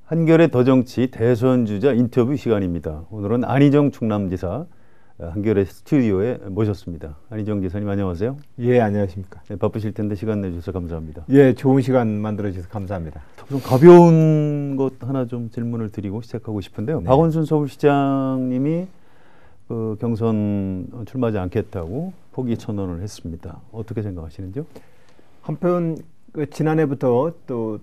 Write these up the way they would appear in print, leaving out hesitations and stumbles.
한겨레 더정치 대선 주자 인터뷰 시간입니다. 오늘은 안희정 충남지사 한겨레 스튜디오에 모셨습니다. 안희정 지사님 안녕하세요. 예, 안녕하십니까. 네, 바쁘실 텐데 시간 내주셔서 감사합니다. 예, 좋은 시간 만들어 주셔서 감사합니다. 좀 가벼운 것 하나 좀 질문을 드리고 시작하고 싶은데요. 네. 박원순 서울시장님이 그 경선 출마하지 않겠다고 포기 선언을 했습니다. 어떻게 생각하시는지요? 한편 지난해부터 또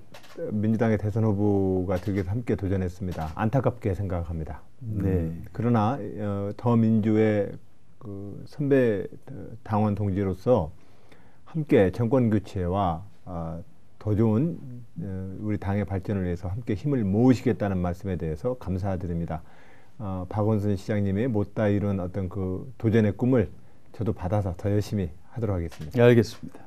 민주당의 대선 후보가 되기 위해서 함께 도전했습니다. 안타깝게 생각합니다. 네. 그러나 더민주의 그 선배 당원 동지로서 함께 정권 교체와 더 좋은 우리 당의 발전을 위해서 함께 힘을 모으시겠다는 말씀에 대해서 감사드립니다. 박원순 시장님이 못다 이룬 어떤 그 도전의 꿈을 저도 받아서 더 열심히 하도록 하겠습니다. 네, 알겠습니다.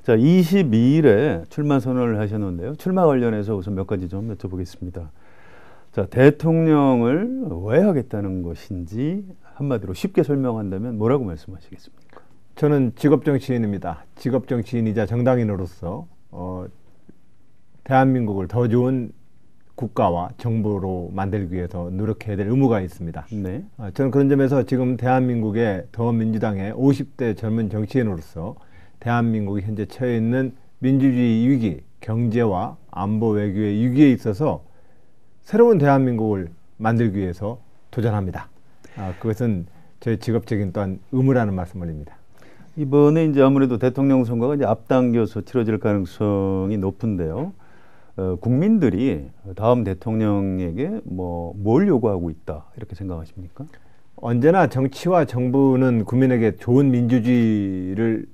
자, 22일에 출마 선언을 하셨는데요. 출마 관련해서 우선 몇 가지 좀 여쭤보겠습니다. 자, 대통령을 왜 하겠다는 것인지 한마디로 쉽게 설명한다면 뭐라고 말씀하시겠습니까? 저는 직업 정치인입니다. 직업 정치인이자 정당인으로서 대한민국을 더 좋은 국가와 정부로 만들기 위해서 노력해야 될 의무가 있습니다. 네. 저는 그런 점에서 지금 대한민국의 더민주당의 50대 젊은 정치인으로서 대한민국이 현재 처해 있는 민주주의 위기, 경제와 안보 외교의 위기에 있어서 새로운 대한민국을 만들기 위해서 도전합니다. 그것은 저의 직업적인 또한 의무라는 말씀을 올립니다. 이번에 이제 아무래도 대통령 선거가 이제 앞당겨서 치러질 가능성이 높은데요. 국민들이 다음 대통령에게 뭘 요구하고 있다 이렇게 생각하십니까? 언제나 정치와 정부는 국민에게 좋은 민주주의를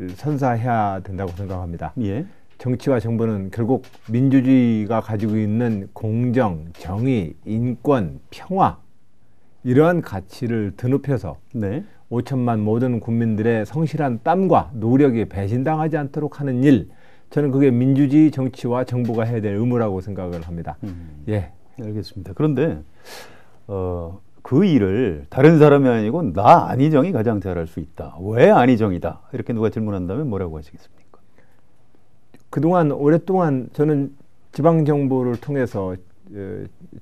선사해야 된다고 생각합니다. 예. 정치와 정부는 결국 민주주의가 가지고 있는 공정, 정의, 인권, 평화 이러한 가치를 드높여서 네. 5천만 모든 국민들의 성실한 땀과 노력이 배신당하지 않도록 하는 일, 저는 그게 민주주의 정치와 정부가 해야 될 의무라고 생각을 합니다. 예, 알겠습니다. 그런데 그 일을 다른 사람이 아니고 나 안희정이 가장 잘할 수 있다. 왜 안희정이다? 이렇게 누가 질문한다면 뭐라고 하시겠습니까? 그동안 오랫동안 저는 지방정부를 통해서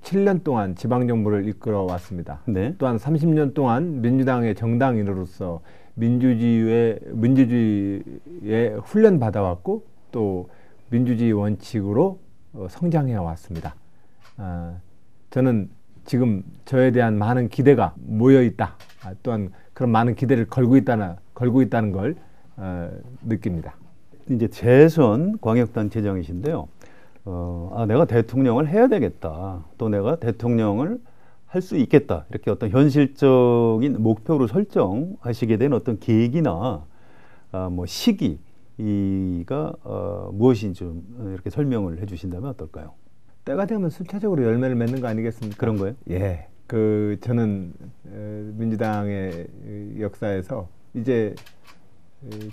7년 동안 지방정부를 이끌어 왔습니다. 네. 또한 30년 동안 민주당의 정당인으로서 민주주의에 훈련 받아왔고 또 민주주의 원칙으로 성장해 왔습니다. 저는 지금 저에 대한 많은 기대가 모여 있다. 또한 그런 많은 기대를 걸고 있다는 걸 느낍니다. 이제 재선 광역단체장이신데요. 내가 대통령을 해야 되겠다. 또 내가 대통령을 할 수 있겠다. 이렇게 어떤 현실적인 목표로 설정하시게 된 어떤 계기나 시기가 무엇인지 좀 이렇게 설명을 해주신다면 어떨까요? 때가 되면 순차적으로 열매를 맺는 거 아니겠습니까? 그런 거예요? 예. 저는 민주당의 역사에서 이제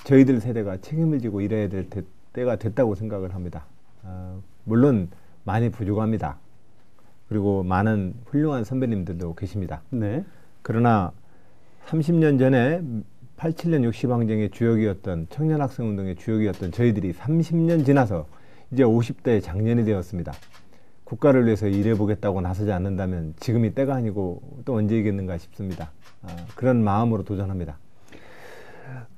저희들 세대가 책임을 지고 일해야 될 때가 됐다고 생각을 합니다. 물론 많이 부족합니다. 그리고 많은 훌륭한 선배님들도 계십니다. 네. 그러나 30년 전에 87년 60항쟁의 주역이었던 청년학생운동의 주역이었던 저희들이 30년 지나서 이제 50대 장년이 되었습니다. 국가를 위해서 일해보겠다고 나서지 않는다면 지금이 때가 아니고 또 언제이겠는가 싶습니다. 그런 마음으로 도전합니다.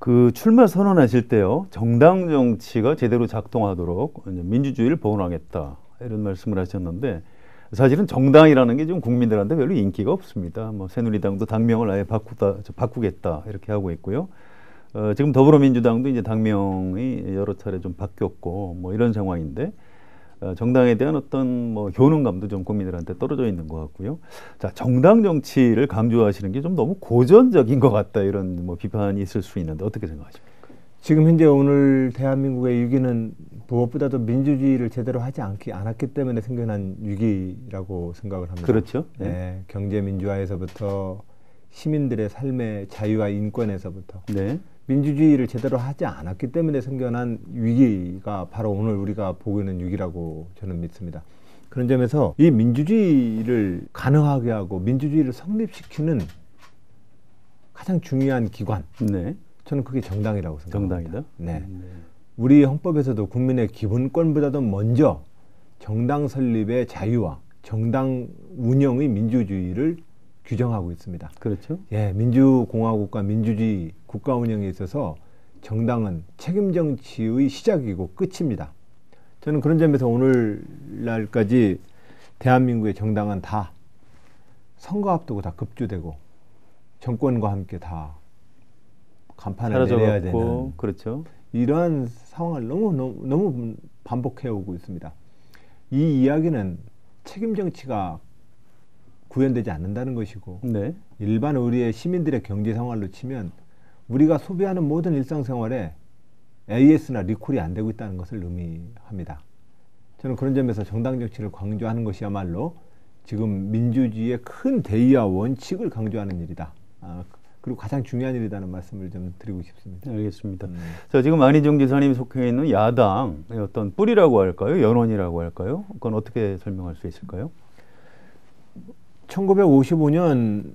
그 출마 선언하실 때요, 정당 정치가 제대로 작동하도록 민주주의를 보존하겠다 이런 말씀을 하셨는데 사실은 정당이라는 게 좀 국민들한테 별로 인기가 없습니다. 새누리당도 당명을 아예 바꾸겠다 이렇게 하고 있고요. 지금 더불어민주당도 이제 당명이 여러 차례 좀 바뀌었고 이런 상황인데 정당에 대한 어떤 효능감도 좀 국민들한테 떨어져 있는 것 같고요. 자, 정당 정치를 강조하시는 게 좀 너무 고전적인 것 같다 이런 비판이 있을 수 있는데 어떻게 생각하십니까? 지금 현재 오늘 대한민국의 위기는 무엇보다도 민주주의를 제대로 하지 않았기 때문에 생겨난 위기라고 생각을 합니다. 그렇죠. 네, 경제 민주화에서부터 시민들의 삶의 자유와 인권에서부터 네. 민주주의를 제대로 하지 않았기 때문에 생겨난 위기가 바로 오늘 우리가 보고 있는 위기라고 저는 믿습니다. 그런 점에서 이 민주주의를 가능하게 하고 민주주의를 성립시키는 가장 중요한 기관, 네. 저는 그게 정당이라고 생각합니다. 정당이다? 네. 우리 헌법에서도 국민의 기본권보다도 먼저 정당 설립의 자유와 정당 운영의 민주주의를 규정하고 있습니다. 그렇죠. 예, 민주공화국과 민주주의 국가 운영에 있어서 정당은 책임 정치의 시작이고 끝입니다. 저는 그런 점에서 오늘날까지 대한민국의 정당은 다 선거 앞두고 다 급주되고 정권과 함께 다 간판을 내려야 되는 그렇죠. 이러한 상황을 너무 반복해 오고 있습니다. 이 이야기는 책임 정치가 구현되지 않는다는 것이고 네. 일반 우리의 시민들의 경제 생활로 치면 우리가 소비하는 모든 일상생활에 AS나 리콜이 안 되고 있다는 것을 의미합니다. 저는 그런 점에서 정당 정치를 강조하는 것이야말로 지금 민주주의의 큰 대의와 원칙을 강조하는 일이다. 그리고 가장 중요한 일이라는 말씀을 좀 드리고 싶습니다. 알겠습니다. 자, 지금 안희정 지사님이 속해 있는 야당의 어떤 뿌리라고 할까요? 연원이라고 할까요? 그건 어떻게 설명할 수 있을까요? 1955년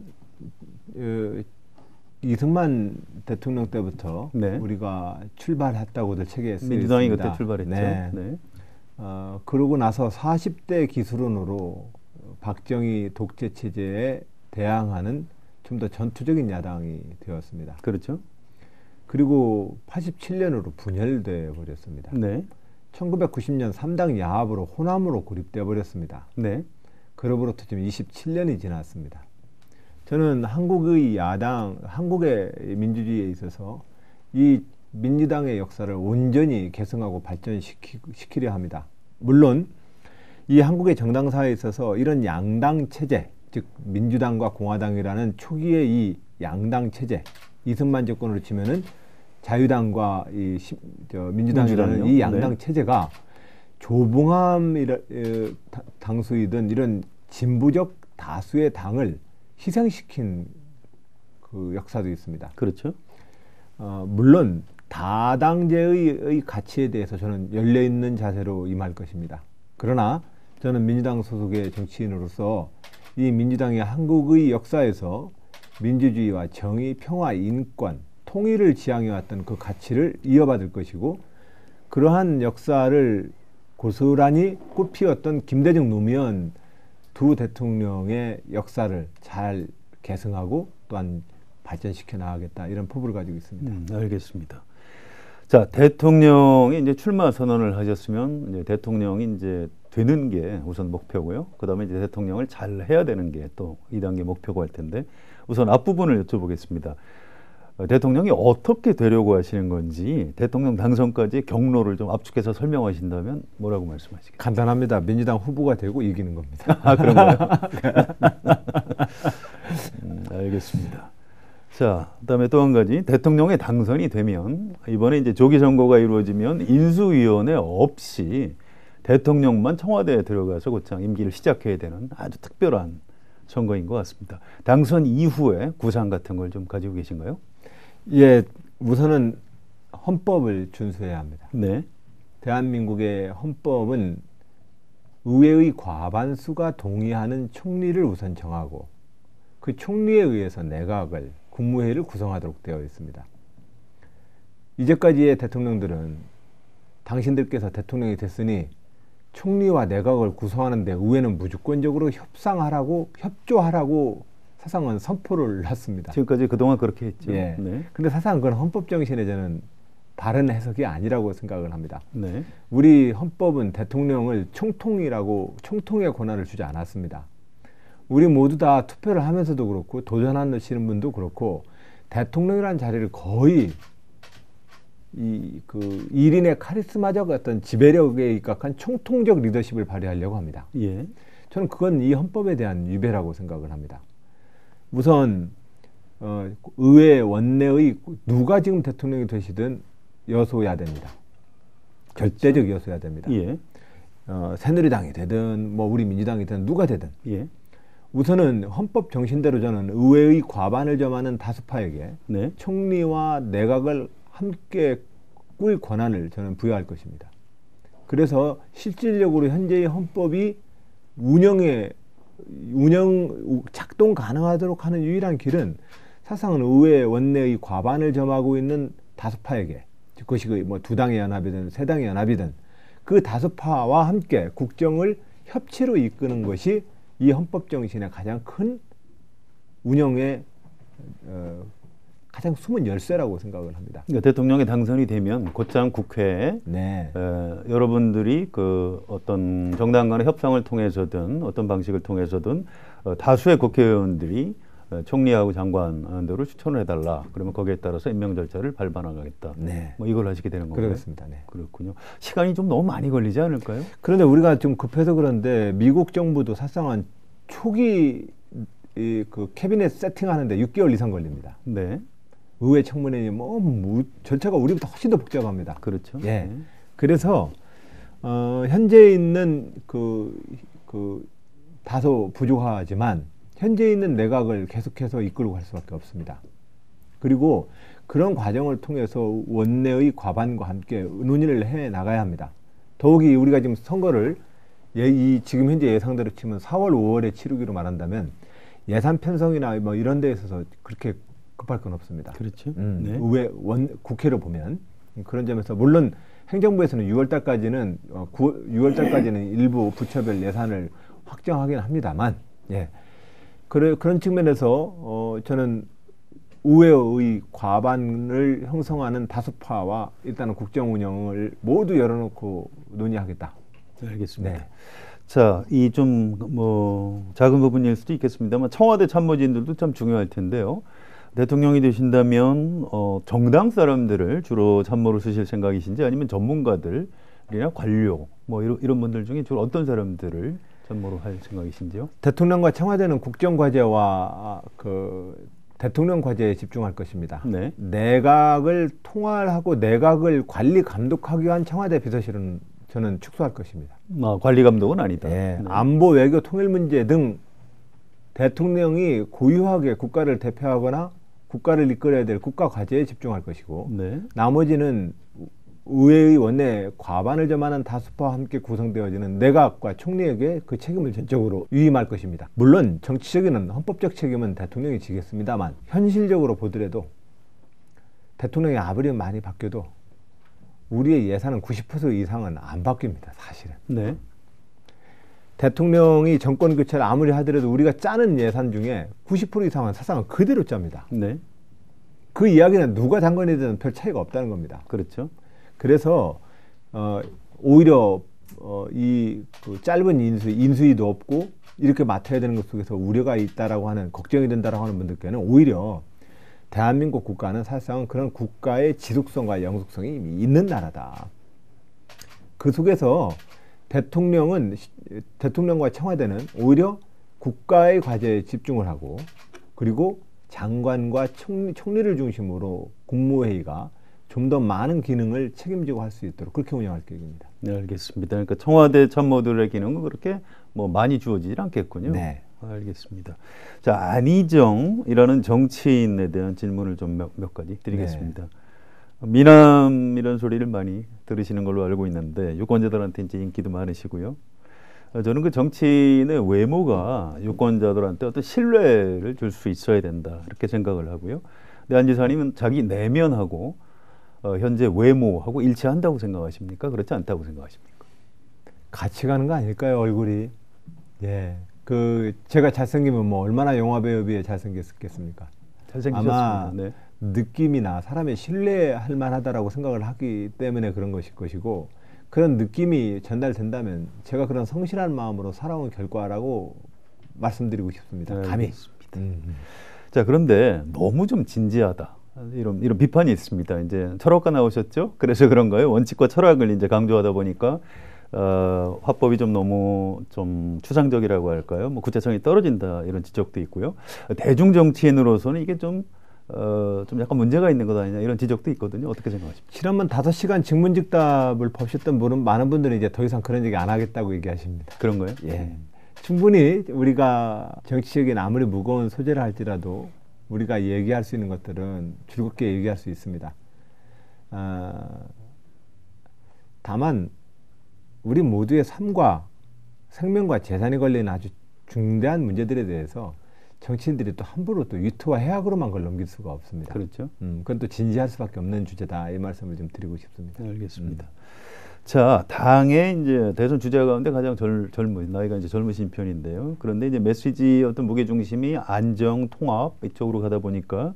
이승만 대통령 때부터 네. 우리가 출발했다고들 책에 쓰여 민주당이 있습니다. 그때 출발했죠. 네. 네. 그러고 나서 40대 기술원으로 박정희 독재 체제에 대항하는 좀 더 전투적인 야당이 되었습니다. 그렇죠. 그리고 87년으로 분열돼 버렸습니다. 네. 1990년 3당 야합으로 호남으로 고립돼 버렸습니다. 네. 그로부터 지금 27년이 지났습니다. 저는 한국의 야당, 한국의 민주주의에 있어서 이 민주당의 역사를 온전히 계승하고 발전시키려 합니다. 물론 이 한국의 정당사에 있어서 이런 양당 체제, 즉 민주당과 공화당이라는 초기의 이 양당 체제, 이승만 정권으로 치면은 자유당과 민주당이라는 이 양당 네. 체제가 조봉암 당수이던 이런 진보적 다수의 당을 희생시킨 그 역사도 있습니다. 그렇죠. 물론 다당제의 가치에 대해서 저는 열려있는 자세로 임할 것입니다. 그러나 저는 민주당 소속의 정치인으로서 이 민주당이 한국의 역사에서 민주주의와 정의, 평화, 인권, 통일을 지향해왔던 그 가치를 이어받을 것이고 그러한 역사를 고스란히 꽃피웠던 김대중, 노무현 두 대통령의 역사를 잘 계승하고 또한 발전시켜 나가겠다 이런 포부를 가지고 있습니다. 알겠습니다. 자, 대통령이 이제 출마 선언을 하셨으면 이제 대통령이 이제 되는 게 우선 목표고요. 그다음에 이제 대통령을 잘 해야 되는 게 또 2단계 목표가 할 텐데 우선 앞부분을 여쭤보겠습니다. 대통령이 어떻게 되려고 하시는 건지 대통령 당선까지 경로를 좀 압축해서 설명하신다면 뭐라고 말씀하시겠어요? 간단합니다. 민주당 후보가 되고 이기는 겁니다. 아, 그런가요? 알겠습니다. 자, 그다음에 또 한 가지 대통령의 당선이 되면 이번에 이제 조기 선거가 이루어지면 인수위원회 없이 대통령만 청와대에 들어가서 곧장 임기를 시작해야 되는 아주 특별한 선거인 것 같습니다. 당선 이후에 구상 같은 걸 좀 가지고 계신가요? 예, 우선은 헌법을 준수해야 합니다. 네. 대한민국의 헌법은 의회의 과반수가 동의하는 총리를 우선 정하고 그 총리에 의해서 내각을, 국무회의를 구성하도록 되어 있습니다. 이제까지의 대통령들은 당신들께서 대통령이 됐으니 총리와 내각을 구성하는데 의회는 무조건적으로 협조하라고 사상은 선포를 했습니다. 지금까지 그동안 그렇게 했죠. 예. 네. 근데 사실은 그건 헌법 정신에 저는 바른 해석이 아니라고 생각을 합니다. 네. 우리 헌법은 대통령을 총통의 권한을 주지 않았습니다. 우리 모두 다 투표를 하면서도 그렇고 도전하시는 분도 그렇고 대통령이라는 자리를 거의 그 1인의 카리스마적 어떤 지배력에 입각한 총통적 리더십을 발휘하려고 합니다. 예. 저는 그건 이 헌법에 대한 위배라고 생각을 합니다. 우선 의회 원내의 누가 지금 대통령이 되시든 여소야 됩니다. 절대적 여소야 됩니다. 예. 새누리당이 되든 뭐 우리 민주당이 되든 누가 되든 예. 우선은 헌법 정신대로 저는 의회의 과반을 점하는 다수파에게 네. 총리와 내각을 함께 꿀 권한을 저는 부여할 것입니다. 그래서 실질적으로 현재의 헌법이 작동 가능하도록 하는 유일한 길은 사실상은 의회 원내의 과반을 점하고 있는 다수파에게 그것이 뭐 두 당의 연합이든 세 당의 연합이든 그 다수파와 함께 국정을 협치로 이끄는 것이 이 헌법 정신의 가장 큰 운영의 가장 숨은 열쇠라고 생각을 합니다. 그러니까 대통령이 당선이 되면 곧장 국회에 네. 여러분들이 그 어떤 정당 간의 협상을 통해서든 어떤 방식을 통해서든 다수의 국회의원들이 총리하고 장관들을 추천을 해달라. 그러면 거기에 따라서 임명 절차를 밟아나가겠다. 네. 뭐 이걸 하시게 되는 건가요? 그렇습니다. 네. 그렇군요. 시간이 좀 너무 많이 걸리지 않을까요? 그런데 우리가 좀 급해서 그런데 미국 정부도 사실상 초기 그 캐비넷 세팅하는데 6개월 이상 걸립니다. 네. 의회 청문회니 절차가 우리보다 훨씬 더 복잡합니다. 그렇죠. 예. 네. 그래서 현재 있는 그 다소 부족하지만 현재 있는 내각을 계속해서 이끌고 갈 수밖에 없습니다. 그리고 그런 과정을 통해서 원내의 과반과 함께 논의를 해 나가야 합니다. 더욱이 우리가 지금 선거를 지금 현재 예상대로 치면 4월, 5월에 치르기로 말한다면 예산 편성이나 뭐 이런 데 있어서 그렇게 급할 건 없습니다. 그렇죠. 네. 국회를 보면 그런 점에서 물론 행정부에서는 6월달까지는 일부 부처별 예산을 확정하긴 합니다만, 예. 그런 측면에서 저는 의회의 과반을 형성하는 다수파와 일단은 국정 운영을 모두 열어놓고 논의하겠다. 네, 알겠습니다. 네. 자, 이 좀 뭐 작은 부분일 수도 있겠습니다만 청와대 참모진들도 참 중요할 텐데요. 대통령이 되신다면 정당 사람들을 주로 참모로 쓰실 생각이신지 아니면 전문가들이나 관료 뭐 이런 분들 중에 주로 어떤 사람들을 참모로 할 생각이신지요? 대통령과 청와대는 국정 과제와 대통령 과제에 집중할 것입니다. 네. 내각을 통할하고 내각을 관리 감독하기 위한 청와대 비서실은 저는 축소할 것입니다. 관리 감독은 아니다. 네. 네. 안보, 외교, 통일 문제 등 대통령이 고유하게 국가를 대표하거나 국가를 이끌어야 될 국가 과제에 집중할 것이고 네. 나머지는 의회의 원내 과반을 점하는 다수파와 함께 구성되어지는 내각과 총리에게 그 책임을 전적으로 위임할 것입니다. 물론 정치적인 헌법적 책임은 대통령이 지겠습니다만 현실적으로 보더라도 대통령이 아무리 많이 바뀌어도 우리의 예산은 90% 이상은 안 바뀝니다. 사실은. 네. 대통령이 정권 교체를 아무리 하더라도 우리가 짜는 예산 중에 90% 이상은 사실상 그대로 짭니다. 네. 그 이야기는 누가 장관이 되든 별 차이가 없다는 겁니다. 그렇죠. 그래서 오히려 그 짧은 인수위도 없고 이렇게 맡아야 되는 것 속에서 우려가 있다라고 하는 걱정이 된다라고 하는 분들께는 오히려 대한민국 국가는 사실상 그런 국가의 지속성과 영속성이 이미 있는 나라다. 그 속에서 대통령과 청와대는 오히려 국가의 과제에 집중을 하고 그리고 장관과 총리를 중심으로 국무회의가 좀 더 많은 기능을 책임지고 할 수 있도록 그렇게 운영할 계획입니다. 네, 알겠습니다. 그러니까 청와대 참모들의 기능은 그렇게 뭐 많이 주어지질 않겠군요. 네. 알겠습니다. 자, 안희정이라는 정치인에 대한 질문을 좀 몇 가지 드리겠습니다. 미남 이런 소리를 많이 들으시는 걸로 알고 있는데 유권자들한테 이제 인기도 많으시고요. 저는 그 정치인의 외모가 유권자들한테 어떤 신뢰를 줄 수 있어야 된다 이렇게 생각을 하고요. 근데 안 지사님은 자기 내면하고 현재 외모하고 일치한다고 생각하십니까? 그렇지 않다고 생각하십니까? 같이 가는 거 아닐까요, 얼굴이? 예. 제가 잘생기면 뭐 얼마나 영화배우에 비해 잘생겼겠습니까? 잘생기셨습니다. 아마 네. 느낌이나 사람의 신뢰할 만하다라고 생각을 하기 때문에 그런 것일 것이고 그런 느낌이 전달된다면 제가 그런 성실한 마음으로 살아온 결과라고 말씀드리고 싶습니다. 감히. 자, 그런데 너무 좀 진지하다. 이런 비판이 있습니다. 이제 철학과 나오셨죠? 그래서 그런가요? 원칙과 철학을 이제 강조하다 보니까 화법이 좀 너무 좀 추상적이라고 할까요? 뭐 구체성이 떨어진다 이런 지적도 있고요. 대중 정치인으로서는 이게 좀 약간 문제가 있는 것 아니냐 이런 지적도 있거든요. 어떻게 생각하십니까? 지난번 5시간 증문즉답을 보셨던 분은 많은 분들이 이제 더 이상 그런 얘기 안 하겠다고 얘기하십니다. 그런가요? 예. 충분히 우리가 정치적인 아무리 무거운 소재를 할지라도 우리가 얘기할 수 있는 것들은 즐겁게 얘기할 수 있습니다. 다만 우리 모두의 삶과 생명과 재산이 걸리는 아주 중대한 문제들에 대해서 정치인들이 또 함부로 또 위트와 해악으로만 걸 넘길 수가 없습니다. 그렇죠. 그건 또 진지할 수밖에 없는 주제다. 이 말씀을 좀 드리고 싶습니다. 네, 알겠습니다. 자, 당의 이제 대선 주자 가운데 가장 젊은 나이가 이제 젊으신 편인데요. 그런데 이제 메시지 어떤 무게 중심이 안정, 통합 이쪽으로 가다 보니까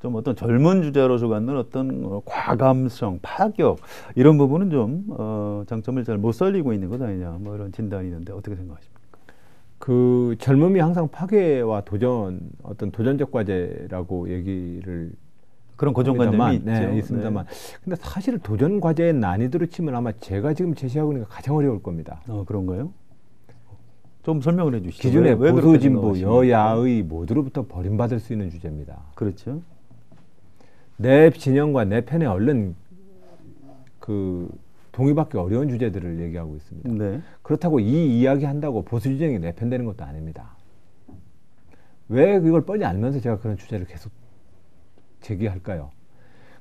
좀 어떤 젊은 주자로서 갖는 어떤 과감성, 파격 이런 부분은 좀 장점을 잘 못 살리고 있는 것 아니냐, 뭐 이런 진단이 있는데 어떻게 생각하십니까? 그 젊음이 항상 파괴와 도전, 어떤 도전적 과제라고 얘기를 그런 고정관념이 있죠. 네, 있습니다만, 근데 사실 도전 과제의 난이도로 치면 아마 제가 지금 제시하고 있는 게 가장 어려울 겁니다. 그런가요? 좀 설명을 해주시죠. 기존의 왜 보수 그렇게 진보 생각하십니까? 여야의 모두로부터 버림받을 수 있는 주제입니다. 그렇죠. 내 진영과 내 편에 얼른 그 동의받기 어려운 주제들을 얘기하고 있습니다. 네. 그렇다고 이 이야기 한다고 보수 진영이 내 편 되는 것도 아닙니다. 왜 그걸 뻔히 알면서 제가 그런 주제를 계속 제기할까요?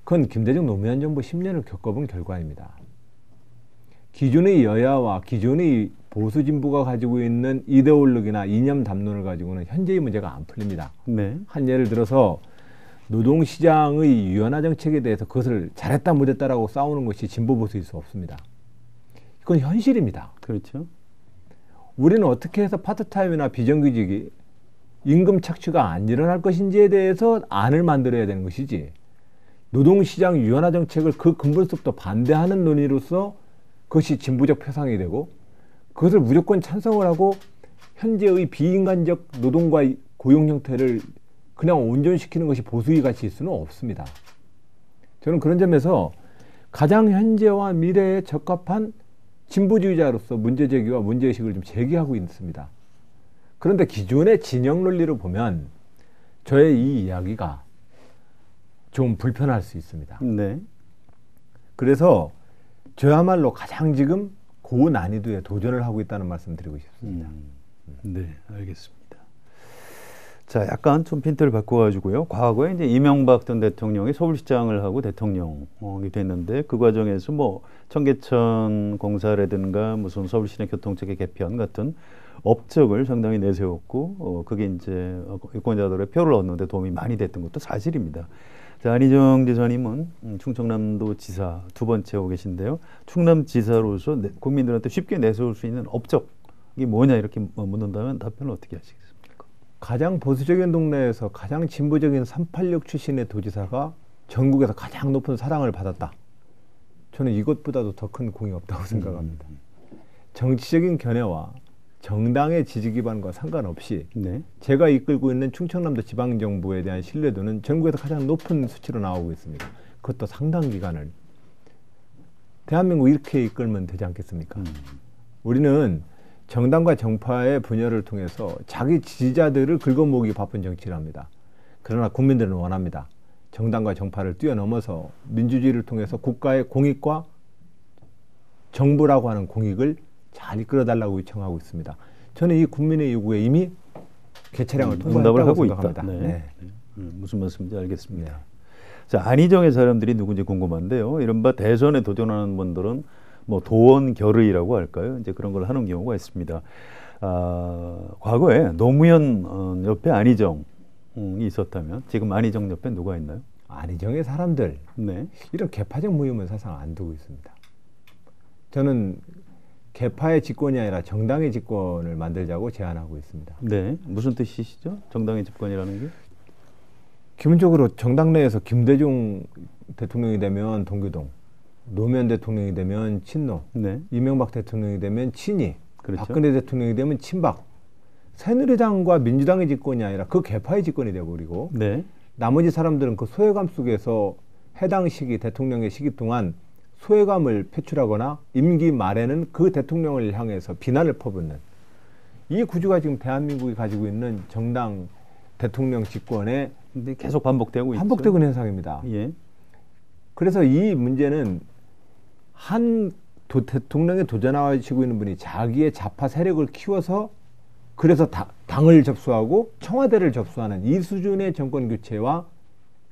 그건 김대중 노무현 정부 10년을 겪어본 결과입니다. 기존의 여야와 기존의 보수 진보가 가지고 있는 이데올로기나 이념 담론을 가지고는 현재의 문제가 안 풀립니다. 네. 한 예를 들어서 노동시장의 유연화 정책에 대해서 그것을 잘했다 못했다라고 싸우는 것이 진보 보수일 수 없습니다. 이건 현실입니다. 그렇죠. 우리는 어떻게 해서 파트타임이나 비정규직이 임금 착취가 안 일어날 것인지에 대해서 안을 만들어야 되는 것이지, 노동시장 유연화 정책을 그 근본서부터 반대하는 논의로서 그것이 진보적 표상이 되고 그것을 무조건 찬성을 하고 현재의 비인간적 노동과 고용 형태를 그냥 온전시키는 것이 보수의 가치일 수는 없습니다. 저는 그런 점에서 가장 현재와 미래에 적합한 진보주의자로서 문제제기와 문제의식을 좀 제기하고 있습니다. 그런데 기존의 진영 논리로 보면 저의 이 이야기가 좀 불편할 수 있습니다. 네. 그래서 저야말로 가장 지금 고난이도에 도전을 하고 있다는 말씀 드리고 싶습니다. 네, 알겠습니다. 자, 약간 좀 핀트를 바꿔가지고요. 과거에 이제 이명박 전 대통령이 서울시장을 하고 대통령이 됐는데 그 과정에서 뭐 청계천 공사라든가 무슨 서울시내 교통체계 개편 같은 업적을 상당히 내세웠고 그게 이제 유권자들의 표를 얻는 데 도움이 많이 됐던 것도 사실입니다. 자, 안희정 지사님은 충청남도 지사 두 번째 하고 계신데요. 충남지사로서 국민들한테 쉽게 내세울 수 있는 업적이 뭐냐 이렇게 묻는다면 답변을 어떻게 하시겠습니까? 가장 보수적인 동네에서 가장 진보적인 386 출신의 도지사가 전국에서 가장 높은 사랑을 받았다. 저는 이것보다도 더 큰 공이 없다고 생각합니다. 정치적인 견해와 정당의 지지 기반과 상관없이 네. 제가 이끌고 있는 충청남도 지방정부에 대한 신뢰도는 전국에서 가장 높은 수치로 나오고 있습니다. 그것도 상당 기간을. 대한민국 이렇게 이끌면 되지 않겠습니까? 우리는 정당과 정파의 분열을 통해서 자기 지지자들을 긁어모으기 바쁜 정치를 합니다. 그러나 국민들은 원합니다. 정당과 정파를 뛰어넘어서 민주주의를 통해서 국가의 공익과 정부라고 하는 공익을 잘 이끌어달라고 요청하고 있습니다. 저는 이 국민의 요구에 이미 개차량을 통과했다고 생각합니다. 네. 네. 무슨 말씀인지 알겠습니다. 네. 자, 안희정의 사람들이 누군지 궁금한데요. 이른바 대선에 도전하는 분들은 뭐 도원 결의라고 할까요? 이제 그런 걸 하는 경우가 있습니다. 과거에 노무현 옆에 안희정이 있었다면 지금 안희정 옆에 누가 있나요? 안희정의 사람들, 네. 이런 개파적 모임은 사실상 안 두고 있습니다. 저는 개파의 집권이 아니라 정당의 집권을 만들자고 제안하고 있습니다. 네. 무슨 뜻이시죠? 정당의 집권이라는 게? 기본적으로 정당 내에서 김대중 대통령이 되면 동교동, 노무현 대통령이 되면 친노, 네. 이명박 대통령이 되면 친이, 그렇죠. 박근혜 대통령이 되면 친박. 새누리당과 민주당의 집권이 아니라 그 개파의 집권이 되어버리고 네. 나머지 사람들은 그 소외감 속에서 해당 시기 대통령의 시기 동안 소외감을 표출하거나 임기 말에는 그 대통령을 향해서 비난을 퍼붓는 이 구조가 지금 대한민국이 가지고 있는 정당 대통령 집권에 근데 계속 반복되고 있죠. 반복되는 현상입니다. 예. 그래서 이 문제는 한 대통령에 도전하시고 있는 분이 자기의 좌파 세력을 키워서 그래서 당을 접수하고 청와대를 접수하는 이 수준의 정권 교체와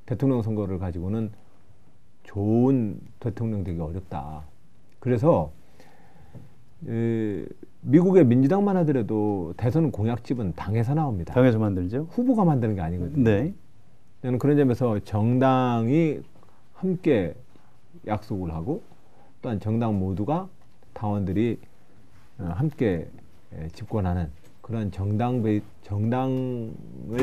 대통령 선거를 가지고는 좋은 대통령 되기 어렵다. 그래서 미국의 민주당만 하더라도 대선 공약집은 당에서 나옵니다. 당에서 만들죠. 후보가 만드는 게 아니거든요. 네. 저는 그런 점에서 정당이 함께 약속을 하고 또한 정당 모두가 당원들이 함께 집권하는 그런 정당을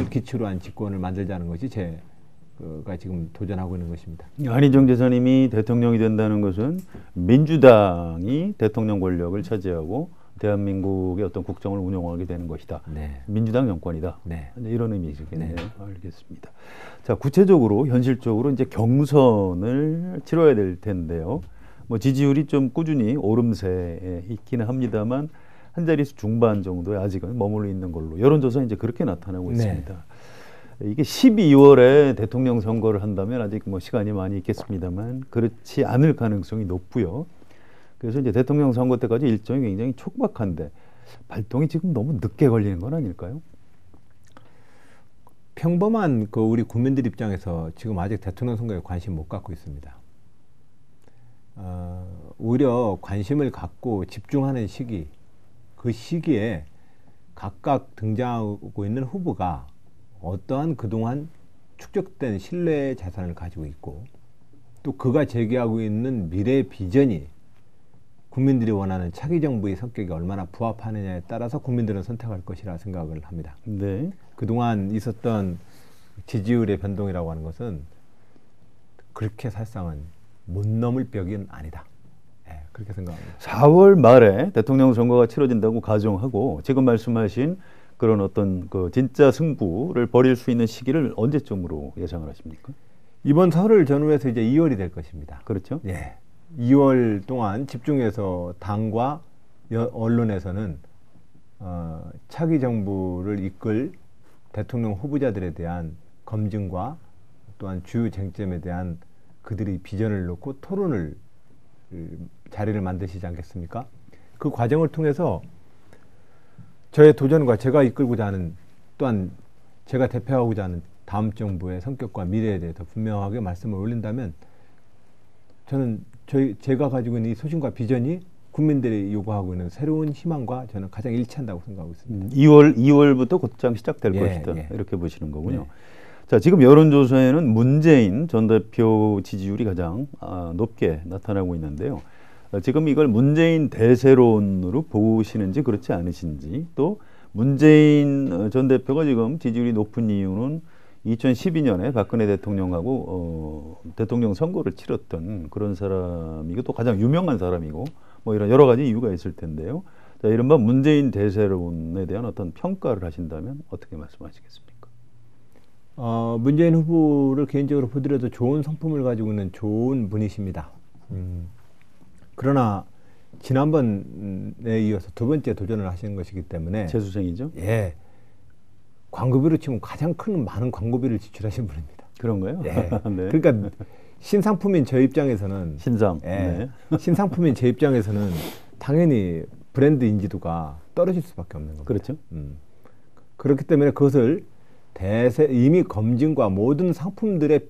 기초로 한 집권을 만들자는 것이 제가 지금 도전하고 있는 것입니다. 안희정 지사님이 대통령이 된다는 것은 민주당이 대통령 권력을 차지하고 대한민국의 어떤 국정을 운영하게 되는 것이다. 네. 민주당 정권이다. 네. 이런 의미시겠네요. 네. 알겠습니다. 자, 구체적으로 현실적으로 이제 경선을 치러야 될 텐데요. 뭐 지지율이 좀 꾸준히 오름세에 있기는 합니다만 한 자릿수 중반 정도에 아직은 머물러 있는 걸로 여론조사 이제 그렇게 나타나고 네. 있습니다. 이게 12월에 대통령 선거를 한다면 아직 뭐 시간이 많이 있겠습니다만 그렇지 않을 가능성이 높고요. 그래서 이제 대통령 선거 때까지 일정이 굉장히 촉박한데 발동이 지금 너무 늦게 걸리는 건 아닐까요? 평범한 우리 국민들 입장에서 지금 아직 대통령 선거에 관심 못 갖고 있습니다. 오히려 관심을 갖고 집중하는 시기, 그 시기에 각각 등장하고 있는 후보가 어떠한 그동안 축적된 신뢰의 자산을 가지고 있고 또 그가 제기하고 있는 미래 비전이 국민들이 원하는 차기 정부의 성격이 얼마나 부합하느냐에 따라서 국민들은 선택할 것이라 생각을 합니다. 네. 그동안 있었던 지지율의 변동이라고 하는 것은 그렇게 사실상은 못 넘을 벽은 아니다. 네, 그렇게 생각합니다. 4월 말에 대통령 선거가 치러진다고 가정하고 지금 말씀하신 그런 어떤 그 진짜 승부를 벌일 수 있는 시기를 언제쯤으로 예상을 하십니까? 이번 설을 전후해서 이제 2월이 될 것입니다. 그렇죠? 예. 2월 동안 집중해서 당과 언론에서는 차기 정부를 이끌 대통령 후보자들에 대한 검증과 또한 주요 쟁점에 대한 그들의 비전을 놓고 토론을 자리를 만드시지 않겠습니까? 그 과정을 통해서 저의 도전과 제가 이끌고자 하는 또한 제가 대표하고자 하는 다음 정부의 성격과 미래에 대해서 분명하게 말씀을 올린다면 저는 제가 가지고 있는 이 소신과 비전이 국민들이 요구하고 있는 새로운 희망과 저는 가장 일치한다고 생각하고 있습니다. 2월부터 곧장 시작될 예, 것이다. 예. 이렇게 보시는 거군요. 네. 자, 지금 여론조사에는 문재인 전 대표 지지율이 가장 높게 나타나고 있는데요. 지금 이걸 문재인 대세론으로 보시는지 그렇지 않으신지 또 문재인 전 대표가 지금 지지율이 높은 이유는 2012년에 박근혜 대통령하고 대통령 선거를 치렀던 그런 사람이고 또 가장 유명한 사람이고 뭐 이런 여러 가지 이유가 있을 텐데요. 자, 이른바 문재인 대세론에 대한 어떤 평가를 하신다면 어떻게 말씀하시겠습니까? 문재인 후보를 개인적으로 보더라도 좋은 성품을 가지고 있는 좋은 분이십니다. 그러나 지난번에 이어서 두 번째 도전을 하시는 것이기 때문에 재수생이죠? 예, 광고비로 치면 가장 많은 광고비를 지출하신 분입니다. 그런가요? 예. 네. 그러니까 신상품인 저 입장에서는 신상. 예, 네. 신상품인 제 입장에서는 당연히 브랜드 인지도가 떨어질 수밖에 없는 겁니다. 그렇죠. 그렇기 때문에 그것을 이미 검증과 모든 상품들의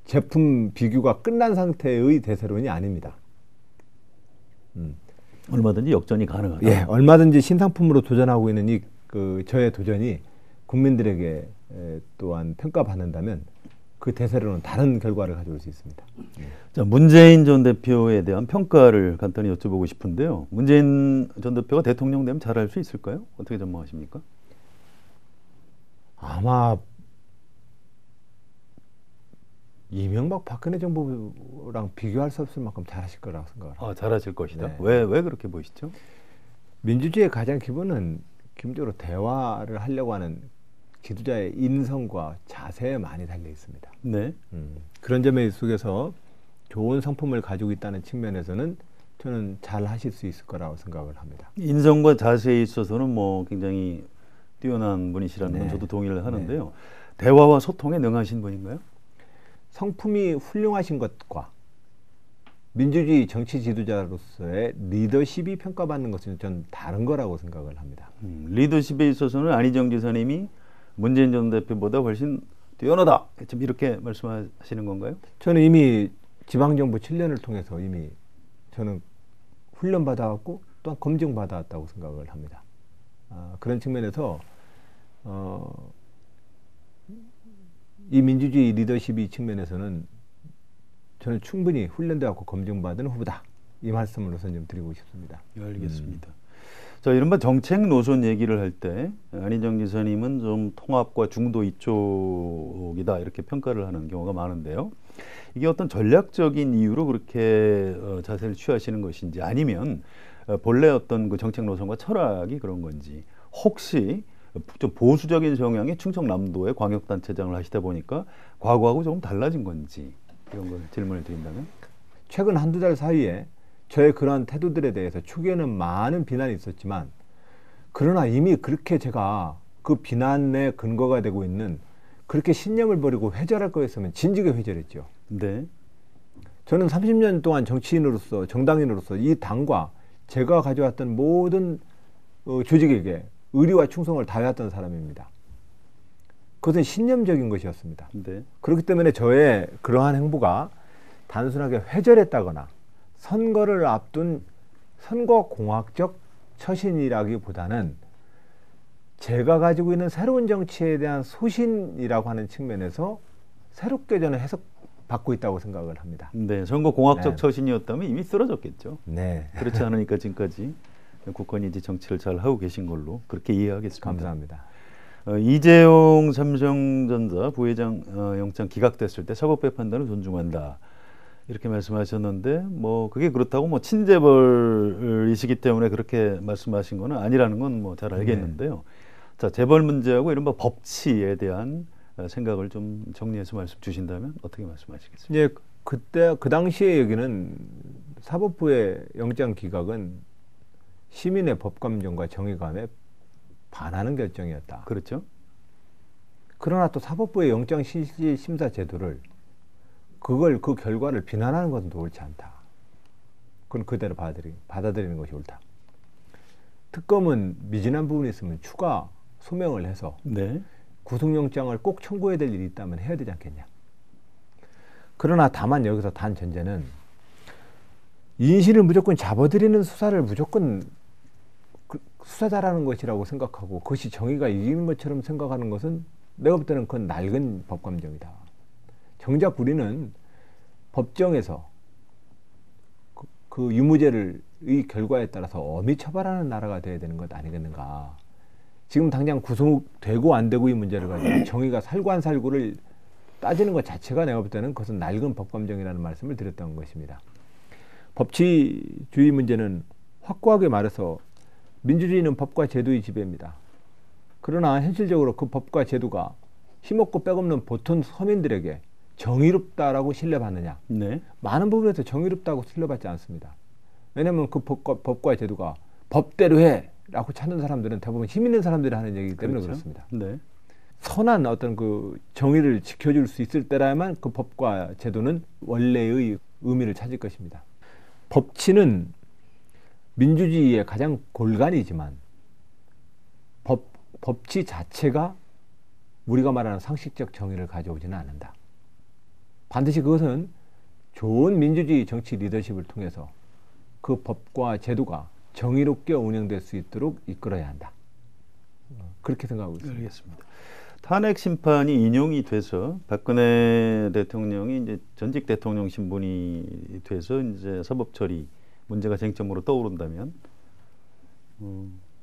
제품 비교가 끝난 상태의 대세론이 아닙니다. 얼마든지 역전이 가능하다. 예, 얼마든지 신상품으로 도전하고 있는 저의 도전이 국민들에게 또한 평가받는다면 그 대세로는 다른 결과를 가져올 수 있습니다. 자, 문재인 전 대표에 대한 평가를 간단히 여쭤보고 싶은데요. 문재인 전 대표가 대통령 되면 잘할 수 있을까요? 어떻게 전망하십니까? 아마 이명박 박근혜 정부랑 비교할 수 없을 만큼 잘하실 거라고 생각을 합니다. 잘하실 것이다. 네. 왜 그렇게 보시죠? 민주주의의 가장 기본은 기본적으로 대화를 하려고 하는 지도자의 인성과 자세에 많이 달려 있습니다. 네. 그런 점에 속에서 좋은 성품을 가지고 있다는 측면에서는 저는 잘 하실 수 있을 거라고 생각을 합니다. 인성과 자세에 있어서는 뭐 굉장히 뛰어난 분이시라는 건 네. 저도 동의를 하는데요. 대화와 소통에 능하신 분인가요? 성품이 훌륭하신 것과 민주주의 정치 지도자로서의 리더십이 평가받는 것은 전 다른 거라고 생각을 합니다. 리더십에 있어서는 안희정 지사님이 문재인 전 대표보다 훨씬 뛰어나다. 좀 이렇게 말씀하시는 건가요? 저는 이미 지방정부 7년을 통해서 이미 저는 훈련받아왔고 또한 검증받아왔다고 생각을 합니다. 그런 측면에서 이 민주주의 리더십이 측면에서는 저는 충분히 훈련되었고 검증받은 후보다. 이 말씀으로서 좀 드리고 싶습니다. 알겠습니다. 자, 이른바 정책 노선 얘기를 할 때 안희정 지사님은 좀 통합과 중도 이쪽이다 이렇게 평가를 하는 경우가 많은데요. 이게 어떤 전략적인 이유로 그렇게 자세를 취하시는 것인지 아니면 본래 어떤 그 정책 노선과 철학이 그런 건지 혹시 좀 보수적인 성향의 충청남도의 광역단체장을 하시다 보니까 과거하고 조금 달라진 건지 이런 걸 질문을 드린다면? 최근 한두 달 사이에 저의 그러한 태도들에 대해서 초기에는 많은 비난이 있었지만 그러나 이미 그렇게 제가 그 비난의 근거가 되고 있는 그렇게 신념을 버리고 회절할 거였으면 진즉에 회절했죠. 네. 저는 30년 동안 정치인으로서 정당인으로서 이 당과 제가 가져왔던 모든 조직에게 의리와 충성을 다해왔던 사람입니다. 그것은 신념적인 것이었습니다. 네. 그렇기 때문에 저의 그러한 행보가 단순하게 회절했다거나 선거를 앞둔 선거공학적 처신이라기보다는 제가 가지고 있는 새로운 정치에 대한 소신이라고 하는 측면에서 새롭게 저는 해석받고 있다고 생각을 합니다. 네, 선거공학적 네. 처신이었다면 이미 쓰러졌겠죠. 네. 그렇지 않으니까 지금까지 국권이 이제 정치를 잘 하고 계신 걸로 그렇게 이해하겠습니다. 감사합니다. 이재용 삼성전자 부회장 영장 기각됐을 때 사법부의 판단을 존중한다. 이렇게 말씀하셨는데 뭐 그게 그렇다고 뭐 친재벌이시기 때문에 그렇게 말씀하신 거는 아니라는 건 뭐 잘 알겠는데요. 자, 재벌 문제하고 이른바 법치에 대한 생각을 좀 정리해서 말씀 주신다면 어떻게 말씀하시겠습니까? 예, 그때 그 당시의 얘기는 사법부의 영장 기각은 시민의 법감정과 정의감에 반하는 결정이었다. 그렇죠. 그러나 또 사법부의 영장 실질 심사 제도를 그 결과를 비난하는 것은 옳지 않다. 그건 그대로 받아들이는 것이 옳다. 특검은 미진한 부분이 있으면 추가 소명을 해서 네. 구속영장을 꼭 청구해야 될 일이 있다면 해야 되지 않겠냐. 그러나 다만 여기서 단 전제는 인신을 무조건 잡아들이는 수사를 무조건 수사자라는 것이라고 생각하고 그것이 정의가 이기는 것처럼 생각하는 것은 내가 볼 때는 그건 낡은 법감정이다. 정작 우리는 법정에서 그 유무죄의 결과에 따라서 엄히 처벌하는 나라가 되어야 되는 것 아니겠는가. 지금 당장 구속되고 안 되고의 문제를 가지고 정의가 살고 안 살고를 따지는 것 자체가 내가 볼 때는 그것은 낡은 법감정이라는 말씀을 드렸던 것입니다. 법치주의 문제는 확고하게 말해서 민주주의는 법과 제도의 지배입니다. 그러나 현실적으로 그 법과 제도가 힘없고 백없는 보통 서민들에게 정의롭다라고 신뢰받느냐? 네. 많은 부분에서 정의롭다고 신뢰받지 않습니다. 왜냐하면 그 법과 제도가 법대로 해라고 찾는 사람들은 대부분 힘 있는 사람들이 하는 얘기이기 때문에 그렇죠. 그렇습니다. 네. 선한 어떤 그 정의를 지켜줄 수 있을 때라야만 그 법과 제도는 원래의 의미를 찾을 것입니다. 법치는 민주주의의 가장 골간이지만 법치 자체가 우리가 말하는 상식적 정의를 가져오지는 않는다. 반드시 그것은 좋은 민주주의 정치 리더십을 통해서 그 법과 제도가 정의롭게 운영될 수 있도록 이끌어야 한다. 그렇게 생각하고 있습니다. 알겠습니다. 탄핵 심판이 인용이 돼서 박근혜 대통령이 이제 전직 대통령 신분이 돼서 이제 사법 처리 문제가 쟁점으로 떠오른다면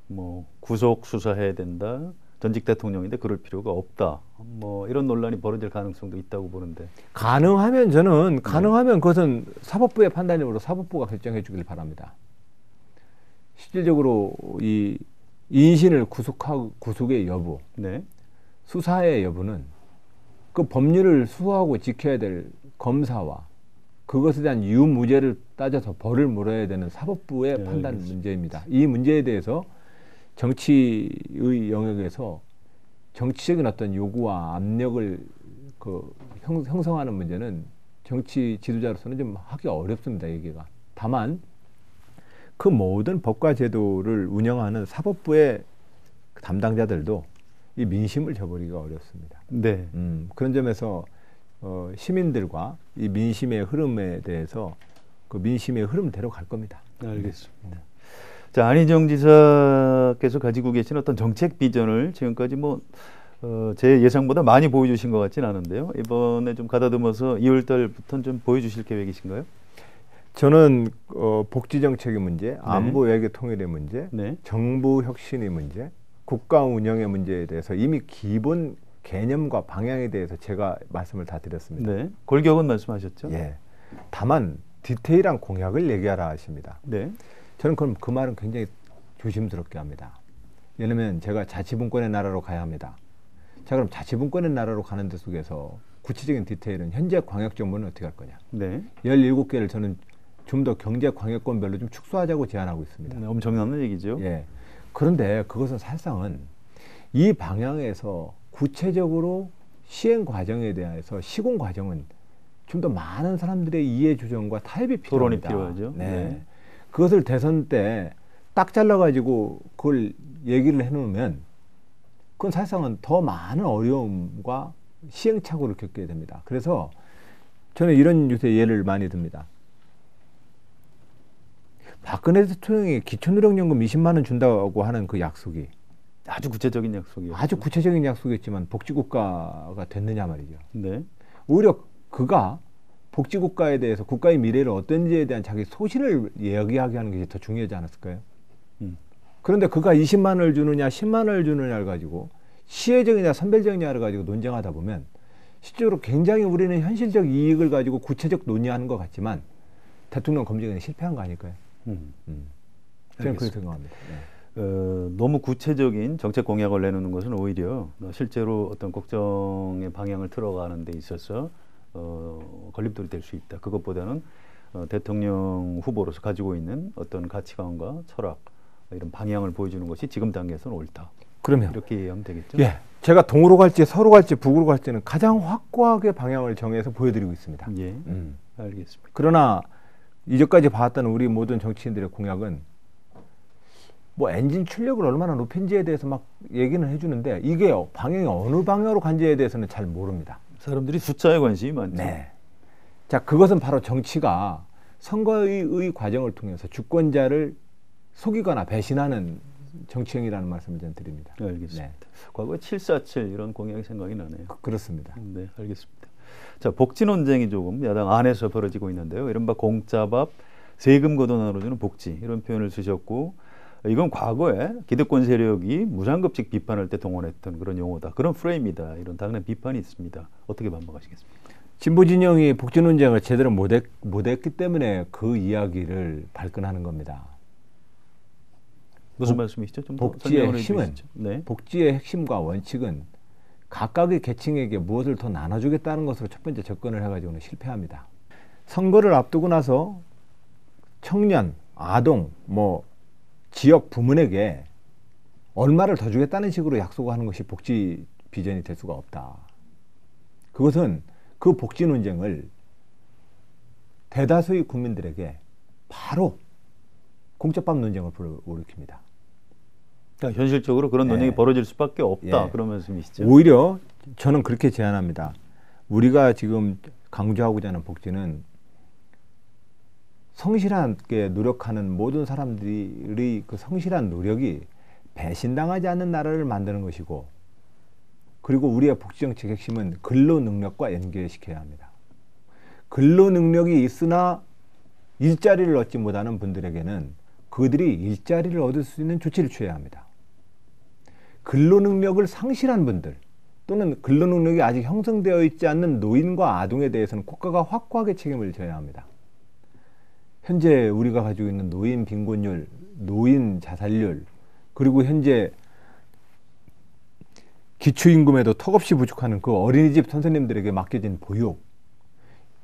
뭐 구속 수사해야 된다. 전직 대통령인데 그럴 필요가 없다. 뭐 이런 논란이 벌어질 가능성도 있다고 보는데. 가능하면 저는 가능하면 그것은 사법부의 판단으로 사법부가 결정해 주길 바랍니다. 실질적으로 이 인신을 구속의 여부, 네. 수사의 여부는 그 법률을 수호하고 지켜야 될 검사와 그것에 대한 유무죄를 따져서 벌을 물어야 되는 사법부의 판단 알겠습니다. 문제입니다. 이 문제에 대해서 정치의 영역에서 정치적인 어떤 요구와 압력을 형성하는 문제는 정치 지도자로서는 좀 하기 어렵습니다. 얘기가. 다만 그 모든 법과 제도를 운영하는 사법부의 담당자들도 이 민심을 저버리기가 어렵습니다. 네. 그런 점에서 시민들과 이 민심의 흐름에 대해서 그 민심의 흐름대로 갈 겁니다. 알겠습니다. 자, 안희정 지사께서 가지고 계신 어떤 정책 비전을 지금까지 뭐 제 예상보다 많이 보여주신 것 같진 않은데요. 이번에 좀 가다듬어서 2월 달부터는 좀 보여주실 계획이신가요? 저는 복지 정책의 문제, 안보 외교 통일의 문제, 네. 정부 혁신의 문제, 국가 운영의 문제에 대해서 이미 기본 개념과 방향에 대해서 제가 말씀을 다 드렸습니다. 네. 골격은 말씀하셨죠? 예. 다만 디테일한 공약을 얘기하라 하십니다. 네. 저는 그럼 그 말은 굉장히 조심스럽게 합니다. 왜냐하면 제가 자치분권의 나라로 가야 합니다. 자, 그럼 자치분권의 나라로 가는 데 속에서 구체적인 디테일은 현재 광역정부는 어떻게 할 거냐. 네. 17개를 저는 좀 더 경제 광역권별로 좀 축소하자고 제안하고 있습니다. 네, 엄청난 얘기죠. 예. 그런데 그것은 사실상은 이 방향에서 구체적으로 시행 과정에 대해서 시공 과정은 좀 더 많은 사람들의 이해 조정과 타협이 토론이 필요합니다. 필요하죠. 네. 네. 그것을 대선 때 딱 잘라가지고 그걸 얘기를 해놓으면 그건 사실상은 더 많은 어려움과 시행착오를 겪게 됩니다. 그래서 저는 이런 요새 예를 많이 듭니다. 박근혜 대통령이 기초노령연금 20만 원 준다고 하는 그 약속이 아주 구체적인 약속이요. 아주 구체적인 약속이었지만 복지국가가 됐느냐 말이죠. 네. 오히려 그가 복지국가에 대해서 국가의 미래를 어떤지에 대한 자기 소신을 이야기하게 하는 게 더 중요하지 않았을까요? 그런데 그가 20만 원을 주느냐 10만 원을 주느냐를 가지고 시혜적이냐 선별적이냐를 가지고 논쟁하다 보면 실제로 굉장히 우리는 현실적 이익을 가지고 구체적 논의하는 것 같지만 대통령 검증에 실패한 거 아닐까요? 저는 그렇게 생각합니다. 네. 너무 구체적인 정책 공약을 내놓는 것은 오히려 실제로 어떤 국정의 방향을 틀어가는 데 있어서 걸림돌이 될 수 있다. 그것보다는 대통령 후보로서 가지고 있는 어떤 가치관과 철학, 이런 방향을 보여주는 것이 지금 단계에서는 옳다. 그러면 이렇게 이해하면 되겠죠? 예, 제가 동으로 갈지 서로 갈지 북으로 갈지는 가장 확고하게 방향을 정해서 보여드리고 있습니다. 예, 알겠습니다. 그러나 이제까지 봐왔던 우리 모든 정치인들의 공약은 뭐 엔진 출력을 얼마나 높인지에 대해서 막 얘기는 해주는데 이게 방향이 어느 방향으로 간지에 대해서는 잘 모릅니다. 사람들이 숫자에 관심이 많죠. 네. 자, 그것은 바로 정치가 선거의 과정을 통해서 주권자를 속이거나 배신하는 정치행위라는 말씀을 저는 드립니다. 알겠습니다. 네. 과거에 747 이런 공약이 생각이 나네요. 그렇습니다. 네, 알겠습니다. 자, 복지 논쟁이 조금 야당 안에서 벌어지고 있는데요. 이른바 공짜밥, 세금 걷어 나눠주는 복지 이런 표현을 쓰셨고 이건 과거에 기득권 세력이 무상급식 비판할 때 동원했던 그런 용어다. 그런 프레임이다. 이런 당연한 비판이 있습니다. 어떻게 반박하시겠습니까? 진보 진영이 복지 논쟁을 제대로 못했기 때문에 그 이야기를 발끈하는 겁니다. 무슨 말씀이시죠? 좀 더 복지의 설명을 핵심은 해주시죠. 네. 복지의 핵심과 원칙은 각각의 계층에게 무엇을 더 나눠주겠다는 것으로 첫 번째 접근을 해가지고는 실패합니다. 선거를 앞두고 나서 청년, 아동, 뭐 지역 부문에게 얼마를 더 주겠다는 식으로 약속하는 것이 복지 비전이 될 수가 없다. 그것은 그 복지 논쟁을 대다수의 국민들에게 바로 공짜밥 논쟁을 불러일으킵니다. 그러니까 현실적으로 그런 논쟁이 벌어질 수밖에 없다. 그런 말씀이시죠. 오히려 저는 그렇게 제안합니다. 우리가 지금 강조하고자 하는 복지는 성실하게 노력하는 모든 사람들의 그 성실한 노력이 배신당하지 않는 나라를 만드는 것이고, 그리고 우리의 복지정책 핵심은 근로능력과 연계시켜야 합니다. 근로능력이 있으나 일자리를 얻지 못하는 분들에게는 그들이 일자리를 얻을 수 있는 조치를 취해야 합니다. 근로능력을 상실한 분들 또는 근로능력이 아직 형성되어 있지 않는 노인과 아동에 대해서는 국가가 확고하게 책임을 져야 합니다. 현재 우리가 가지고 있는 노인 빈곤율, 노인 자살률, 그리고 현재 기초임금에도 턱없이 부족하는 그 어린이집 선생님들에게 맡겨진 보육,